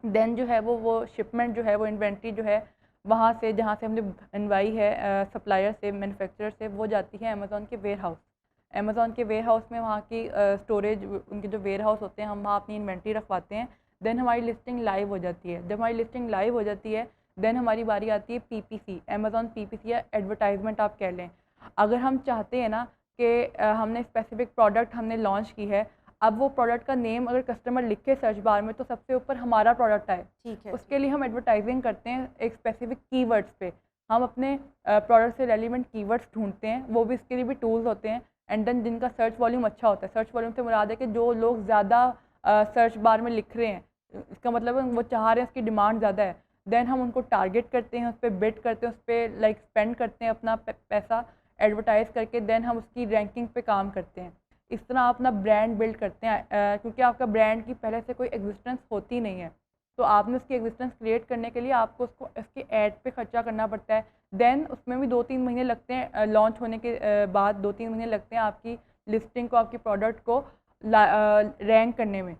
देन जो है वो शिपमेंट जो है वो इन्वेंट्री जो है वहाँ से जहाँ से हमने बनवाई है सप्लायर से, मैन्युफैक्चरर से, वो जाती है अमेज़ॉन के वेयर हाउस। अमेज़ॉन के वेयर हाउस में वहाँ की स्टोरेज, उनके जो वेयर हाउस होते हैं, हम वहाँ अपनी इन्वेंट्री रखवाते हैं। देन हमारी लिस्टिंग लाइव हो जाती है। जब हमारी लिस्टिंग लाइव हो जाती है देन हमारी बारी आती है PPC, अमेज़ॉन PPC या एडवर्टाइजमेंट आप कह लें। अगर हम चाहते हैं ना कि हमने स्पेसिफिक प्रोडक्ट हमने लॉन्च की है, अब वो प्रोडक्ट का नेम अगर कस्टमर लिखे सर्च बार में तो सबसे ऊपर हमारा प्रोडक्ट आए, ठीक है। उसके लिए हम एडवर्टाइजिंग करते हैं एक स्पेसिफिक कीवर्ड्स पे। हम अपने प्रोडक्ट से रेलिवेंट कीवर्ड्स ढूंढते हैं, वो भी इसके लिए भी टूल्स होते हैं। एंड देन जिनका सर्च वॉल्यूम अच्छा होता है, सर्च वॉल्यूम से मुराद है कि जो लोग ज़्यादा सर्च बार में लिख रहे हैं, इसका मतलब है वो चाह रहे हैं, उसकी डिमांड ज़्यादा है। देन हम उनको टारगेट करते हैं, उस पर बिड करते हैं, उस पर लाइक स्पेंड करते हैं अपना पैसा एडवर्टाइज़ करके। देन हम उसकी रैंकिंग पे काम करते हैं। इस तरह आप अपना ब्रांड बिल्ड करते हैं क्योंकि आपका ब्रांड की पहले से कोई एग्जिस्टेंस होती नहीं है, तो आपने उसकी एग्जिस्टेंस क्रिएट करने के लिए आपको उसको इसके ऐड पे खर्चा करना पड़ता है। देन उसमें भी 2-3 महीने लगते हैं, लॉन्च होने के बाद 2-3 महीने लगते हैं आपकी लिस्टिंग को, आपकी प्रोडक्ट को रैंक करने में।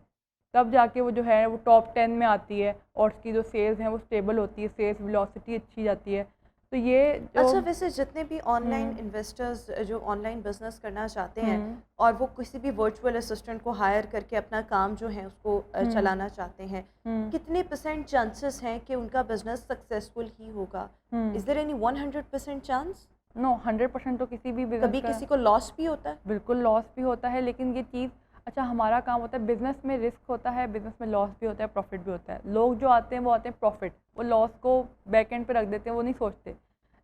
तब जाके वो जो है वो टॉप 10 में आती है और उसकी जो सेल्स हैं वो स्टेबल होती है, सेल्स वेलोसिटी अच्छी जाती है। तो ये जो अच्छा, वैसे जितने भी ऑनलाइन इन्वेस्टर्स जो ऑनलाइन बिजनेस करना चाहते हैं और वो किसी भी वर्चुअल असिस्टेंट को हायर करके अपना काम जो है उसको चलाना चाहते हैं, कितने % चांसेस हैं कि उनका बिजनेस सक्सेसफुल ही होगा? Is there any 100% chance? No, 100% तो किसी भी बिजनेस कभी किसी को लॉस भी होता है? बिल्कुल लॉस भी होता है, लेकिन ये चीज़ अच्छा हमारा काम होता है, बिज़नेस में रिस्क होता है, बिज़नेस में लॉस भी होता है, प्रॉफिट भी होता है। लोग जो आते हैं वो आते हैं प्रॉफिट, वो लॉस को बैक एंड पे रख देते हैं, वो नहीं सोचते।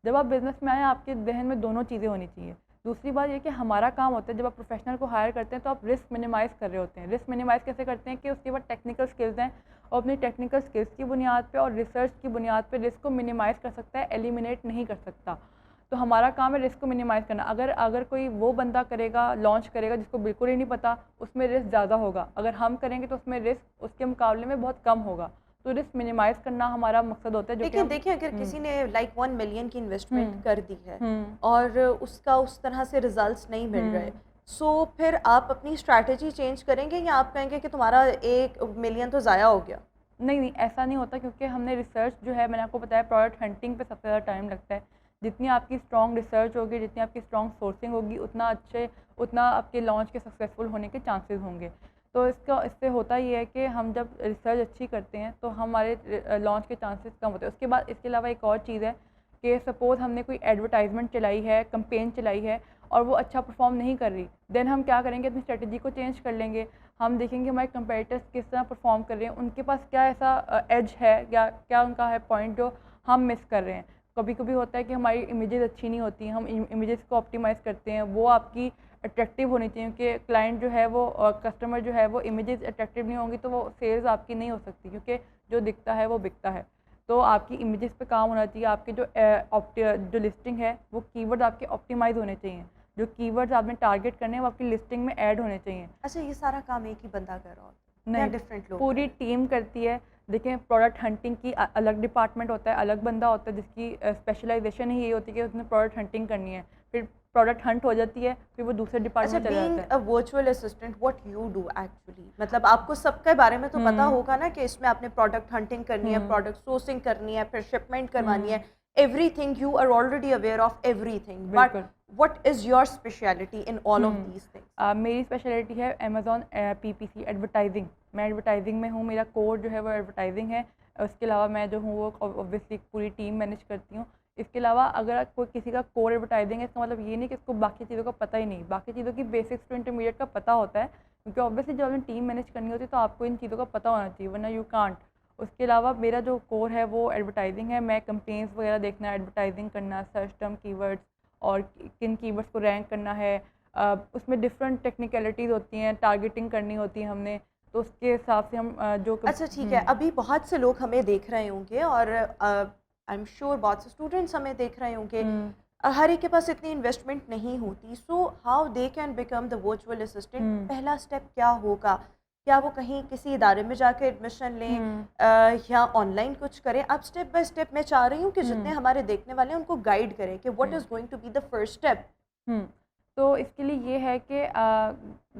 जब आप बिज़नेस में आए आपके जहन में दोनों चीज़ें होनी चाहिए। दूसरी बात ये कि हमारा काम होता है जब आप प्रोफेशनल को हायर करते हैं तो आप रिस्क मिनिमाइज़ कर रहे होते हैं। रिस्क मिनिमाइज़ कैसे करते हैं कि उसके बाद टेक्निकल स्किल्स हैं और अपनी टेक्निकल स्किल्स की बुनियाद पे और रिसर्च की बुनियाद पे रिस्क को मिनिमाइज़ कर सकता है, एलिमिनेट नहीं कर सकता। तो हमारा काम है रिस्क को मिनिमाइज़ करना। अगर कोई वो बंदा करेगा, लॉन्च करेगा जिसको बिल्कुल ही नहीं पता, उसमें रिस्क ज़्यादा होगा। अगर हम करेंगे तो उसमें रिस्क उसके मुकाबले में बहुत कम होगा। तो रिस्क मिनिमाइज़ करना हमारा मकसद होता है। जो लेकिन देखिए अगर किसी ने लाइक 1 मिलियन की इन्वेस्टमेंट कर दी है हम्म और उसका उस तरह से रिजल्ट्स नहीं मिल रहे, सो फिर आप अपनी स्ट्रैटेजी चेंज करेंगे या आप कहेंगे कि तुम्हारा 1 मिलियन तो ज़ाया हो गया? नहीं नहीं, ऐसा नहीं होता, क्योंकि हमने रिसर्च जो है, मैंने आपको बताया, प्रोडक्ट हंटिंग पे सबसे ज़्यादा टाइम लगता है। जितनी आपकी स्ट्रॉन्ग रिसर्च होगी, जितनी आपकी स्ट्रॉन्ग सोर्सिंग होगी, उतना आपके लॉन्च के सक्सेसफुल होने के चांसेस होंगे। तो इससे होता ये है कि हम जब रिसर्च अच्छी करते हैं तो हमारे लॉन्च के चांसेस कम होते हैं। उसके बाद इसके अलावा एक और चीज़ है कि सपोज़ हमने कोई एडवर्टाइजमेंट चलाई है, कैंपेन चलाई है और वो अच्छा परफॉर्म नहीं कर रही, देन हम क्या करेंगे, अपनी स्ट्रेटजी को चेंज कर लेंगे। हम देखेंगे हमारे कंपेटिटर्स किस तरह परफॉर्म कर रहे हैं, उनके पास क्या ऐसा एज है या क्या उनका है पॉइंट जो हम मिस कर रहे हैं। कभी कभी होता है कि हमारी इमेजेस अच्छी नहीं होती, हम इमेजेस को ऑप्टिमाइज़ करते हैं, वो आपकी अट्रैक्टिव होनी चाहिए, क्योंकि क्लाइंट जो है वो कस्टमर जो है वो इमेजेस अट्रैक्टिव नहीं होंगी तो वो सेल्स आपकी नहीं हो सकती, क्योंकि जो दिखता है वो बिकता है। तो आपकी इमेजेस पे काम होना चाहिए, आपकी जो लिस्टिंग है वो कीवर्ड आपके ऑप्टिमाइज़ होने चाहिए, जो कीवर्ड्स आपने टारगेट करने हैं वो आपकी लिस्टिंग में ऐड होने चाहिए। अच्छा, ये सारा काम एक ही बंदा कर रहा होता है या नहीं, डिफरेंट लोग पूरी टीम करती है। देखें, प्रोडक्ट हंटिंग की अलग डिपार्टमेंट होता है, अलग बंदा होता है जिसकी स्पेशलाइजेशन ही ये होती है कि उसने प्रोडक्ट हंटिंग करनी है। फिर प्रोडक्ट हंट हो जाती है, फिर वो दूसरे अच्छा, डिपार्टमेंट चला बीइंग जाता अ है। Virtual assistant what you do actually, मतलब आपको सबके बारे में तो पता होगा ना कि इसमें आपने प्रोडक्ट हंटिंग करनी है, प्रोडक्ट सोर्सिंग करनी है, फिर शिपमेंट करवानी है, everything you are already aware of everything, but बिल्कुल। What is your speciality in all of these things? मेरी स्पेशलिटी है अमेज़ॉन PPC एडवर्टाइजिंग। मैं एडवर्टाइजिंग में हूँ, मेरा कोर जो है वो एडवर्टाइजिंग है। उसके अलावा मैं जो हूँ वो ऑब्वियसली पूरी टीम मैनेज करती हूँ। इसके अलावा अगर कोई किसी का कोर एडवर्टाइजिंग है, इसका मतलब ये नहीं कि इसको बाकी चीज़ों का पता ही नहीं, बाकी चीज़ों की बेसिक्स टू इंटरमीडिएट का पता होता है, क्योंकि ऑब्वियसली जब आपने टीम मैनेज करनी होती है तो आपको इन चीज़ों का पता होना चाहिए, वरना यू कांट। उसके अलावा मेरा जो कोर है वो एडवर्टाइजिंग है। मैं कैंपेन्स वगैरह देखना, एडवर्टाइजिंग करना, सर्च टर्म कीवर्ड्स और किन कीवर्ड्स को रैंक करना है, उसमें डिफरेंट टेक्निकलिटीज़ होती हैं, टारगेटिंग करनी होती है हमने, तो उसके हिसाब से हम अच्छा ठीक है, अभी बहुत से लोग हमें देख रहे होंगे और आई एम श्योर बहुत से स्टूडेंट्स हमें देख रहे होंगे, हर एक के पास इतनी इन्वेस्टमेंट नहीं होती, so how they can become the virtual assistant? पहला स्टेप क्या होगा? क्या वो कहीं किसी इदारे में जाकर एडमिशन लें या ऑनलाइन कुछ करें? आप स्टेप बाय स्टेप, मैं चाह रही हूँ कि जितने हमारे देखने वाले हैं उनको गाइड करें कि what is going to be the first step. तो इसके लिए ये है कि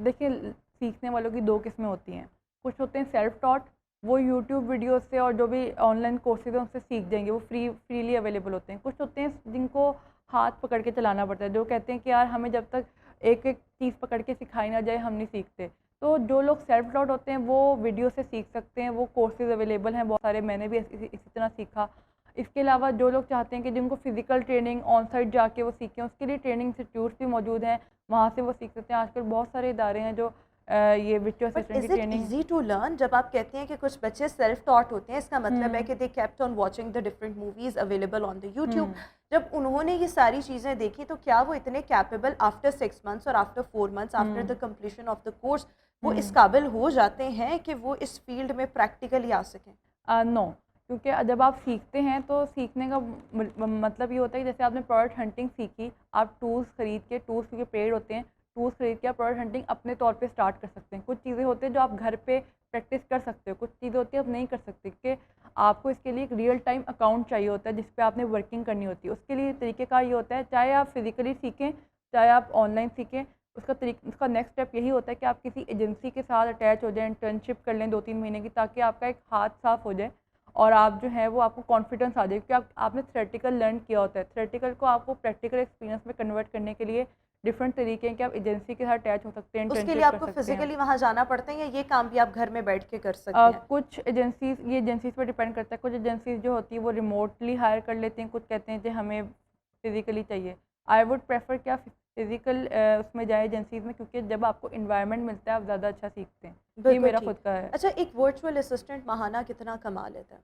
देखिए, सीखने वालों की दो किस्में होती हैं। कुछ होते हैं सेल्फ टॉट, वो यूट्यूब वीडियो से और जो भी ऑनलाइन कोर्सेज हैं उनसे सीख जाएंगे, वो फ्रीली अवेलेबल होते हैं। कुछ होते हैं जिनको हाथ पकड़ के चलाना पड़ता है, जो कहते हैं कि यार हमें जब तक एक एक चीज़ पकड़ के सिखाई ना जाए हम नहीं सीखते। तो जो लोग सेल्फ टॉट होते हैं वो वीडियो से सीख सकते हैं, वो कोर्सेज अवेलेबल हैं बहुत सारे, मैंने भी इसी तरह सीखा। इसके अलावा जो लोग चाहते हैं कि जिनको फिजिकल ट्रेनिंग ऑन साइट जाके वो सीखें, उसके लिए ट्रेनिंग इंस्टीट्यूट्स भी मौजूद हैं, वहाँ से वो सीख सकते हैं। आजकल बहुत सारे इदारे हैं जो ये वर्चुअल बट असिस्टेंट इज की it training. Easy to learn? जब आप कहते हैं कि कुछ बच्चे सेल्फ टॉट होते हैं, इसका मतलब है कि they kept on watching the different movies available on the YouTube. जब उन्होंने ये सारी चीज़ें देखी तो क्या वो इतने कैपेबल आफ्टर 6 मंथ्स और after 4 months after the completion of the course वो इस काबिल हो जाते हैं कि वो इस फील्ड में प्रैक्टिकली आ सकें? नो, क्योंकि जब आप सीखते हैं तो सीखने का मतलब ये होता है कि जैसे आपने प्रोडक्ट हंटिंग सीखी, आप टूल्स खरीद के, टूल्स क्योंकि पेड होते हैं, टूल्स खरीद के आप प्रोडक्ट हंटिंग अपने तौर पे स्टार्ट कर सकते हैं। कुछ चीज़ें होती हैं जो आप घर पे प्रैक्टिस कर सकते हो, कुछ चीज़ें होती हैं आप नहीं कर सकते, कि आपको इसके लिए एक रियल टाइम अकाउंट चाहिए होता है जिस पे आपने वर्किंग करनी होती है। उसके लिए तरीक़ेकार ये होता है, चाहे आप फिज़िकली सीखें चाहे आप ऑनलाइन सीखें, उसका नेक्स्ट स्टेप यही होता है कि आप किसी एजेंसी के साथ अटैच हो जाएं, इंटर्नशिप कर लें 2-3 महीने की, ताकि आपका एक हाथ साफ़ हो जाए और आप जो है वो आपको कॉन्फिडेंस आ जाए, क्योंकि आपने थ्योरेटिकल लर्न किया होता है। थ्योरेटिकल को आपको प्रैक्टिकल एक्सपीरियंस में कन्वर्ट करने के लिए डिफरेंट तरीके हैं कि आप एजेंसी के साथ अटैच हो सकते हैं, उसके इंटर्नशिप लिए कर आपको सकते हैं। फिजिकली वहाँ जाना पड़ता है या ये काम भी आप घर में बैठ के कर सकते हैं? कुछ एजेंसीज, ये एजेंसीज पर डिपेंड करता है। कुछ एजेंसीज जो होती है वो रिमोटली हायर कर लेते हैं, कुछ कहते हैं कि हमें फिजिकली चाहिए। आई वुड प्रेफर कि आप फिजिकल उसमें जाए एजेंसीज में, क्योंकि जब आपको इन्वायरमेंट मिलता है आप ज़्यादा अच्छा सीखते हैं। ये बिल्कुल मेरा ठीक। खुद का है। अच्छा, एक वर्चुअल असिस्टेंट माहाना कितना कमा लेता है?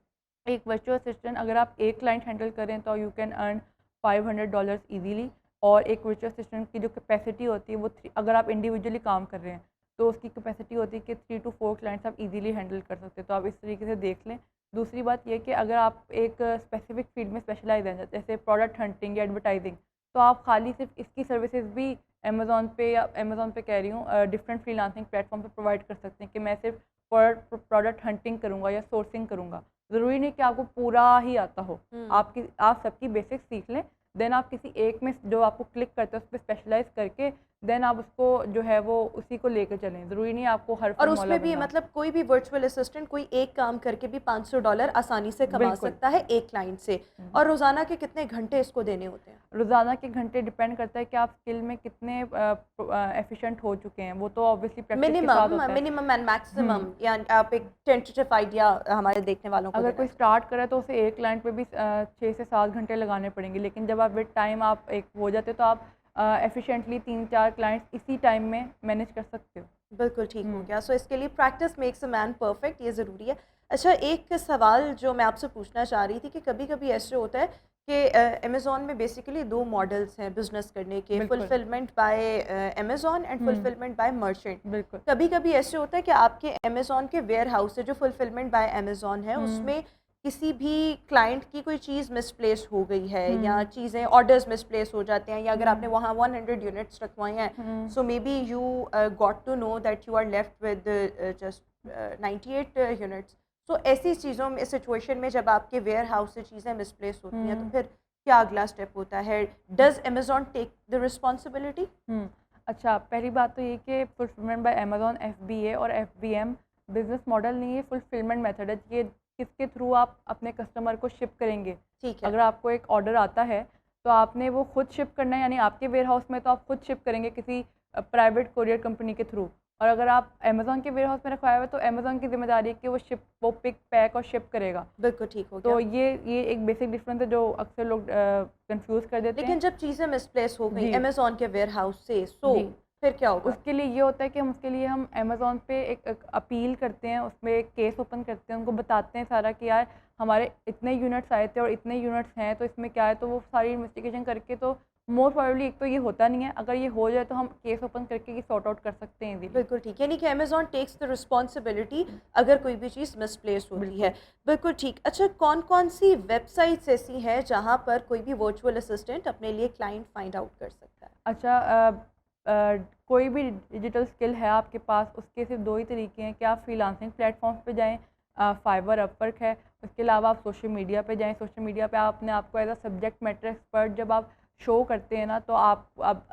एक वर्चुअल असिस्टेंट अगर आप एक क्लाइंट हैंडल करें तो यू कैन अर्न $500 ईजीली, और एक वर्चुअल असिस्टेंट की जो कैपेसिटी होती है वो अगर आप इंडिविजुअली काम कर रहे हैं तो उसकी कैपेसिटी होती है कि 3 to 4 क्लाइंट्स आप इजीली हैंडल कर सकते हैं। तो आप इस तरीके से देख लें। दूसरी बात ये कि अगर आप एक स्पेसिफिक फील्ड में स्पेशलाइज हैं, जैसे प्रोडक्ट हंटिंग या एडवर्टाइजिंग, तो आप खाली सिर्फ इसकी सर्विसेज भी अमेज़ॉन पे या अमेज़ॉन पे कह रही हूँ डिफरेंट फ्रीलांसिंग प्लेटफॉर्म पे प्रोवाइड कर सकते हैं कि मैं सिर्फ प्रोडक्ट हंटिंग करूँगा या सोर्सिंग करूँगा। ज़रूरी नहीं कि आपको पूरा ही आता हो, आप सबकी बेसिक्स सीख लें, देन आप किसी एक में जो आपको क्लिक करते हैं उस पर स्पेशलाइज करके देन आप उसको जो है वो उसी को लेकर चलें, ज़रूरी नहीं आपको हर और फॉर्मूला उसमें भी बनना। मतलब कोई भी वर्चुअल असिस्टेंट कोई एक काम करके भी $500 आसानी से कमा बिल्कुल। सकता है एक क्लाइंट से। और रोज़ाना के कितने घंटे इसको देने होते हैं? रोज़ाना के घंटे डिपेंड करता है कि आप स्किल में कितने एफिशिएंट हो चुके हैं, वो तो ऑब्वियसली प्रैक्टिस के साथ होता है। मिनिमम एंड मैक्सिमम, हम्म। या आप एक टेंटेटिव आइडिया हमारे देखने वालों को अगर देना कोई स्टार्ट करे तो उसे एक क्लाइंट पे भी 6 से 7 घंटे लगाने पड़ेंगे, लेकिन जब आप विद टाइम आप एक हो जाते हो तो आप एफिशिएंटली 3-4 क्लाइंट्स इसी टाइम में मैनेज कर सकते हो। बिल्कुल ठीक हो हम्म। गया। सो इसके लिए practice makes a man perfect, ये ज़रूरी है। अच्छा, एक सवाल जो मैं आपसे पूछना चाह रही थी कि कभी-कभी ऐसे होता है कि अमेज़न में बेसिकली 2 मॉडल्स हैं बिज़नेस करने के, बिल्कुल। Fulfilment by Amazon and hmm. Fulfilment bye merchant. बिल्कुल। कभी-कभी ऐसे होता है कि आपके अमेज़न के वेयरहाउस से जो फुलफिलमेंट बाय अमेज़न है, हम्म। उसमें किसी भी क्लाइंट की कोई चीज़ मिसप्लेस हो गई है, या हम्म। चीज़ें ऑर्डर्स मिसप्लेस हो जाते हैं, या अगर आपने हम्म। वहाँ 100 यूनिट्स रखवाए हैं, हम्म। so maybe you got to know that you are left with just 98 units. So ऐसी चीज़ों में, सिचुएशन में जब आपके वेयर हाउस से चीज़ें मिसप्लेस होती हैं, तो हम्म। फिर क्या अगला स्टेप होता है? Does Amazon take the responsibility? अच्छा, पहली बात तो ये कि फुलफिलमेंट बाय अमेज़न एफबीए और एफबीएम बिजनेस मॉडल नहीं है, फुलफिलमेंट मेथड है। ये किसके थ्रू आप अपने कस्टमर को शिप करेंगे। ठीक है। अगर आपको एक ऑर्डर आता है तो आपने वो खुद शिप करना है, यानी आपके वेयर हाउस में तो आप खुद शिप करेंगे किसी प्राइवेट कोरियर कंपनी के थ्रू। और अगर आप अमेज़न के वेयर हाउस में रखवाया हुआ है तो अमेज़न की जिम्मेदारी है कि वो पिक पैक और शिप करेगा। बिल्कुल ठीक हो तो गया। ये एक बेसिक डिफरेंस है जो अक्सर लोग कंफ्यूज कर देते हैं। लेकिन जब चीज़ें मिसप्लेस हो गई जी। अमेज़न के वेयर हाउस से, सो जी। फिर क्या होगा? उसके लिए ये होता है कि हम अमेज़न पे एक अपील करते हैं, उसमें एक केस ओपन करते हैं, उनको बताते हैं सारा कि यार हमारे इतने यूनिट्स आए थे और इतने यूनिट्स हैं, तो इसमें क्या है, तो वो सारी इन्वेस्टिगेशन करके, तो मोस्ट प्रोबेबली एक तो ये होता नहीं है, अगर ये हो जाए तो हम केस ओपन करके ये सॉर्ट आउट कर सकते हैं इजीली। बिल्कुल ठीक, यानी कि अमेज़न टेक्स द रिस्पॉन्सिबिलिटी अगर कोई भी चीज़ मिसप्लेस होती है। बिल्कुल ठीक। अच्छा, कौन कौन सी वेबसाइट्स ऐसी हैं जहाँ पर कोई भी वर्चुअल असिस्टेंट अपने लिए क्लाइंट फाइंड आउट कर सकता है? अच्छा, कोई भी डिजिटल स्किल है आपके पास, उसके सिर्फ 2 ही तरीके हैं कि आप फ्रीलांसिंग प्लेटफॉर्म्स पे जाएँ, फाइवर, अपवर्क है। उसके अलावा आप सोशल मीडिया पे जाएँ, सोशल मीडिया पे आप अपने आप को as a subject matter expert जब आप शो करते हैं ना, तो आप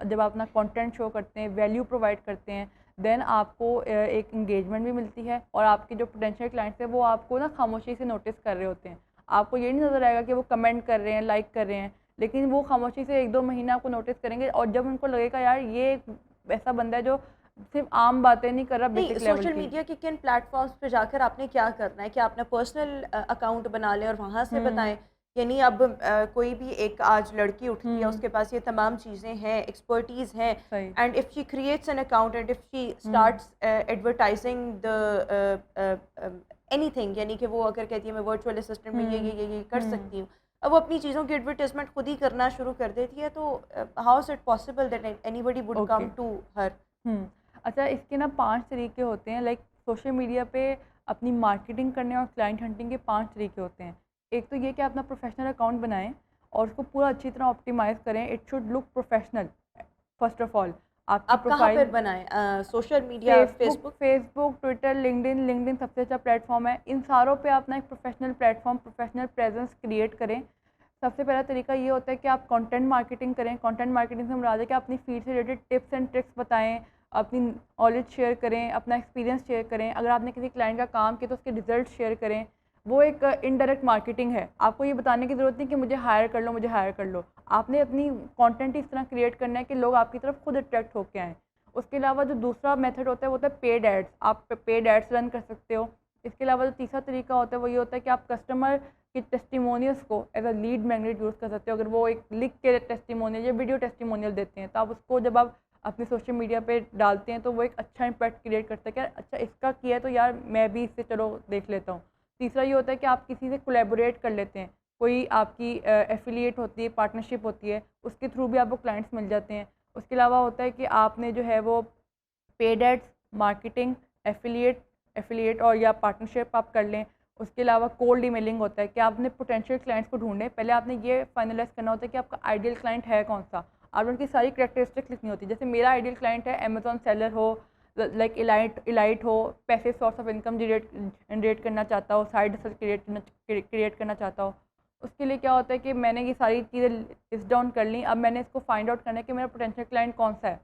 जब आप अपना कंटेंट शो करते हैं, वैल्यू प्रोवाइड करते हैं, देन आपको एक एंगेजमेंट भी मिलती है, और आपके जो पोटेंशियल क्लाइंट्स हैं वो आपको ना खामोशी से नोटिस कर रहे होते हैं। आपको ये नहीं नज़र आएगा कि वो कमेंट कर रहे हैं, लाइक कर रहे हैं, लेकिन वो खामोशी से 1-2 महीना आपको नोटिस करेंगे, और जब उनको लगेगा यार ये एक ऐसा बंदा है जो सिर्फ आम बातें नहीं कर रहा, नहीं, बेसिक लेवल सोशल की। मीडिया के किन प्लेटफॉर्म्स पे जाकर आपने क्या करना है कि आपने पर्सनल अकाउंट बना लें और वहाँ से बताएं? यानी अब कोई भी एक आज लड़की उठती है, उसके पास ये तमाम चीज़ें हैं, एक्सपर्टीज़ हैं, सही। And if she creates an account and if she starts advertising the anything, यानी कि वो अगर कहती है मैं वर्चुअल असिस्टेंट में ये कर सकती हूँ, अब वो अपनी चीज़ों की एडवर्टाइजमेंट खुद ही करना शुरू कर देती है, तो how is it possible that anybody would come to her? अच्छा, इसके ना 5 तरीके होते हैं। लाइक सोशल मीडिया पे अपनी मार्केटिंग करने और क्लाइंट हंटिंग के 5 तरीके होते हैं। एक तो ये कि आप अपना प्रोफेशनल अकाउंट बनाएं और उसको पूरा अच्छी तरह ऑप्टिमाइज़ करें। It should look professional first of all. आपकी आप कहाँ प्रोफाइल पर बनाएं? Social media, Facebook, Twitter, LinkedIn सबसे अच्छा प्लेटफॉर्म है। इन सारों पे आप अपना एक professional platform, professional presence create करें। सबसे पहला तरीका ये होता है कि आप कंटेंट मार्केटिंग करें। कंटेंट मार्केटिंग से मुराद है कि अपनी फीड से रिलेटेड टिप्स एंड ट्रिक्स बताएं, अपनी नॉलेज शेयर करें, अपना एक्सपीरियंस शेयर करें। अगर आपने किसी क्लाइंट का काम किया तो उसके रिजल्ट शेयर करें। वो एक इनडायरेक्ट मार्केटिंग है। आपको ये बताने की ज़रूरत नहीं कि मुझे हायर कर लो, मुझे हायर कर लो। आपने अपनी कंटेंट इस तरह क्रिएट करना है कि लोग आपकी तरफ खुद अट्रैक्ट होकर आएँ। उसके अलावा जो दूसरा मेथड होता है वो होता है पेड एड्स। आप पेड एड्स रन कर सकते हो। इसके अलावा जो तीसरा तरीका होता है वो ये होता है कि आप कस्टमर कि टेस्टिमोनियल्स को as a lead magnet use कर सकते हो। अगर वो एक लिख के टेस्टिमोनियल या वीडियो टेस्टिमोनियल देते हैं तो आप उसको जब आप अपने सोशल मीडिया पे डालते हैं तो वो एक अच्छा इम्पैक्ट क्रिएट करता है कि यार अच्छा इसका किया है तो यार मैं भी इससे चलो देख लेता हूँ। तीसरा ये होता है कि आप किसी से कोलैबोरेट कर लेते हैं। कोई आपकी एफिलिएट होती है, पार्टनरशिप होती है, उसके थ्रू भी आपको क्लाइंट्स मिल जाते हैं। उसके अलावा होता है कि आपने जो है वो पेड एड्स, मार्केटिंग, एफिलिएट और या पार्टनरशिप आप कर लें। उसके अलावा कोल्ड ईमेलिंग होता है कि आपने पोटेंशियल क्लाइंट्स को ढूंढें। पहले आपने ये फाइनलाइज करना होता है कि आपका आइडियल क्लाइंट है कौन सा। आपने उनकी सारी करैक्टरिस्टिक्स लिखनी होती है। जैसे मेरा आइडियल क्लाइंट है अमेज़न सेलर हो, लाइक इलाइट हो, passive source of income generate करना चाहता हो, साइड हसल क्रिएट करना चाहता हो। उसके लिए क्या होता है कि मैंने ये सारी चीज़ें लिस्ट डाउन कर ली। अब मैंने इसको फाइंड आउट करना है कि मेरा पोटेंशियल क्लाइंट कौन सा है।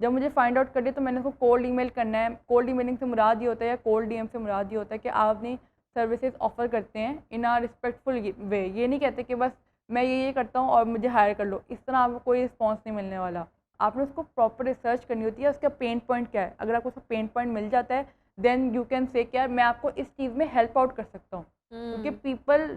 जब मुझे फाइंड आउट करिए तो मैंने उसको कोल्ड ईमेल करना है। कोल्ड ईमेलिंग से मुराद ये होता है या कोल्ड डीएम से मुराद ये होता है कि आप अपनी सर्विसेज ऑफ़र करते हैं इन आ रिस्पेक्टफुल वे। ये नहीं कहते कि बस मैं ये करता हूँ और मुझे हायर कर लो, इस तरह आपको कोई रिस्पॉन्स नहीं मिलने वाला। आपने उसको प्रॉपर रिसर्च करनी होती है उसका पेन पॉइंट क्या है। अगर आपको उसका पेन पॉइंट मिल जाता है देन यू कैन से कि यार मैं आपको इस चीज़ में हेल्प आउट कर सकता हूँ, क्योंकि पीपल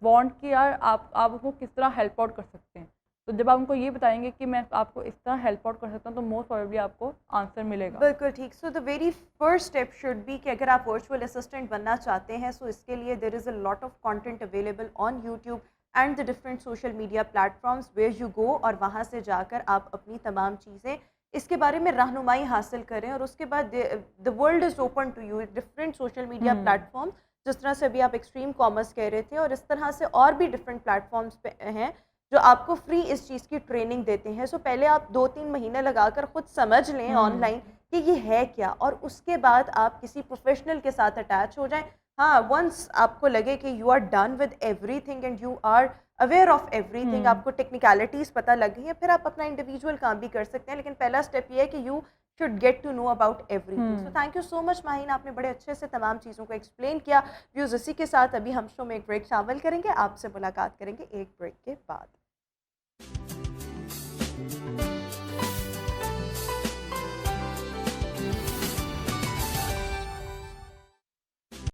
वांट कि यार आप उसको किस तरह हेल्प आउट कर सकते हैं। तो जब आप उनको ये बताएंगे कि मैं आपको इस तरह हेल्प आउट कर सकता हूँ तो मोस्ट प्रोबेबली आपको आंसर मिलेगा। बिल्कुल ठीक। So the very first step should be कि अगर आप वर्चुअल असिस्टेंट बनना चाहते हैं सो इसके लिए there is a lot of content available on YouTube and the different social media platforms where you go, और वहाँ से जाकर आप अपनी तमाम चीज़ें इसके बारे में रहनुमाई हासिल करें। और उसके बाद the world is open to you, different social media platform, जिस तरह से अभी आप एक्सट्रीम कॉमर्स कह रहे थे, और इस तरह से और भी डिफरेंट प्लेटफॉर्म्स पे हैं जो आपको फ्री इस चीज़ की ट्रेनिंग देते हैं। सो पहले आप 2-3 महीने लगाकर खुद समझ लें ऑनलाइन कि ये है क्या, और उसके बाद आप किसी प्रोफेशनल के साथ अटैच हो जाएं। हाँ, वंस आपको लगे कि you are done with everything and you are aware of everything, आपको टेक्निकलिटीज़ पता लग गई हैं, फिर आप अपना इंडिविजुअल काम भी कर सकते हैं। लेकिन पहला स्टेप ये है कि you should get to know about everything. So thank you so much Maheen, आपने बड़े अच्छे से तमाम चीज़ों को एक्सप्लेन किया। व्यूज़ इसी के साथ अभी हम शो में एक ब्रेक शामिल करेंगे, आपसे मुलाकात करेंगे एक ब्रेक के बाद।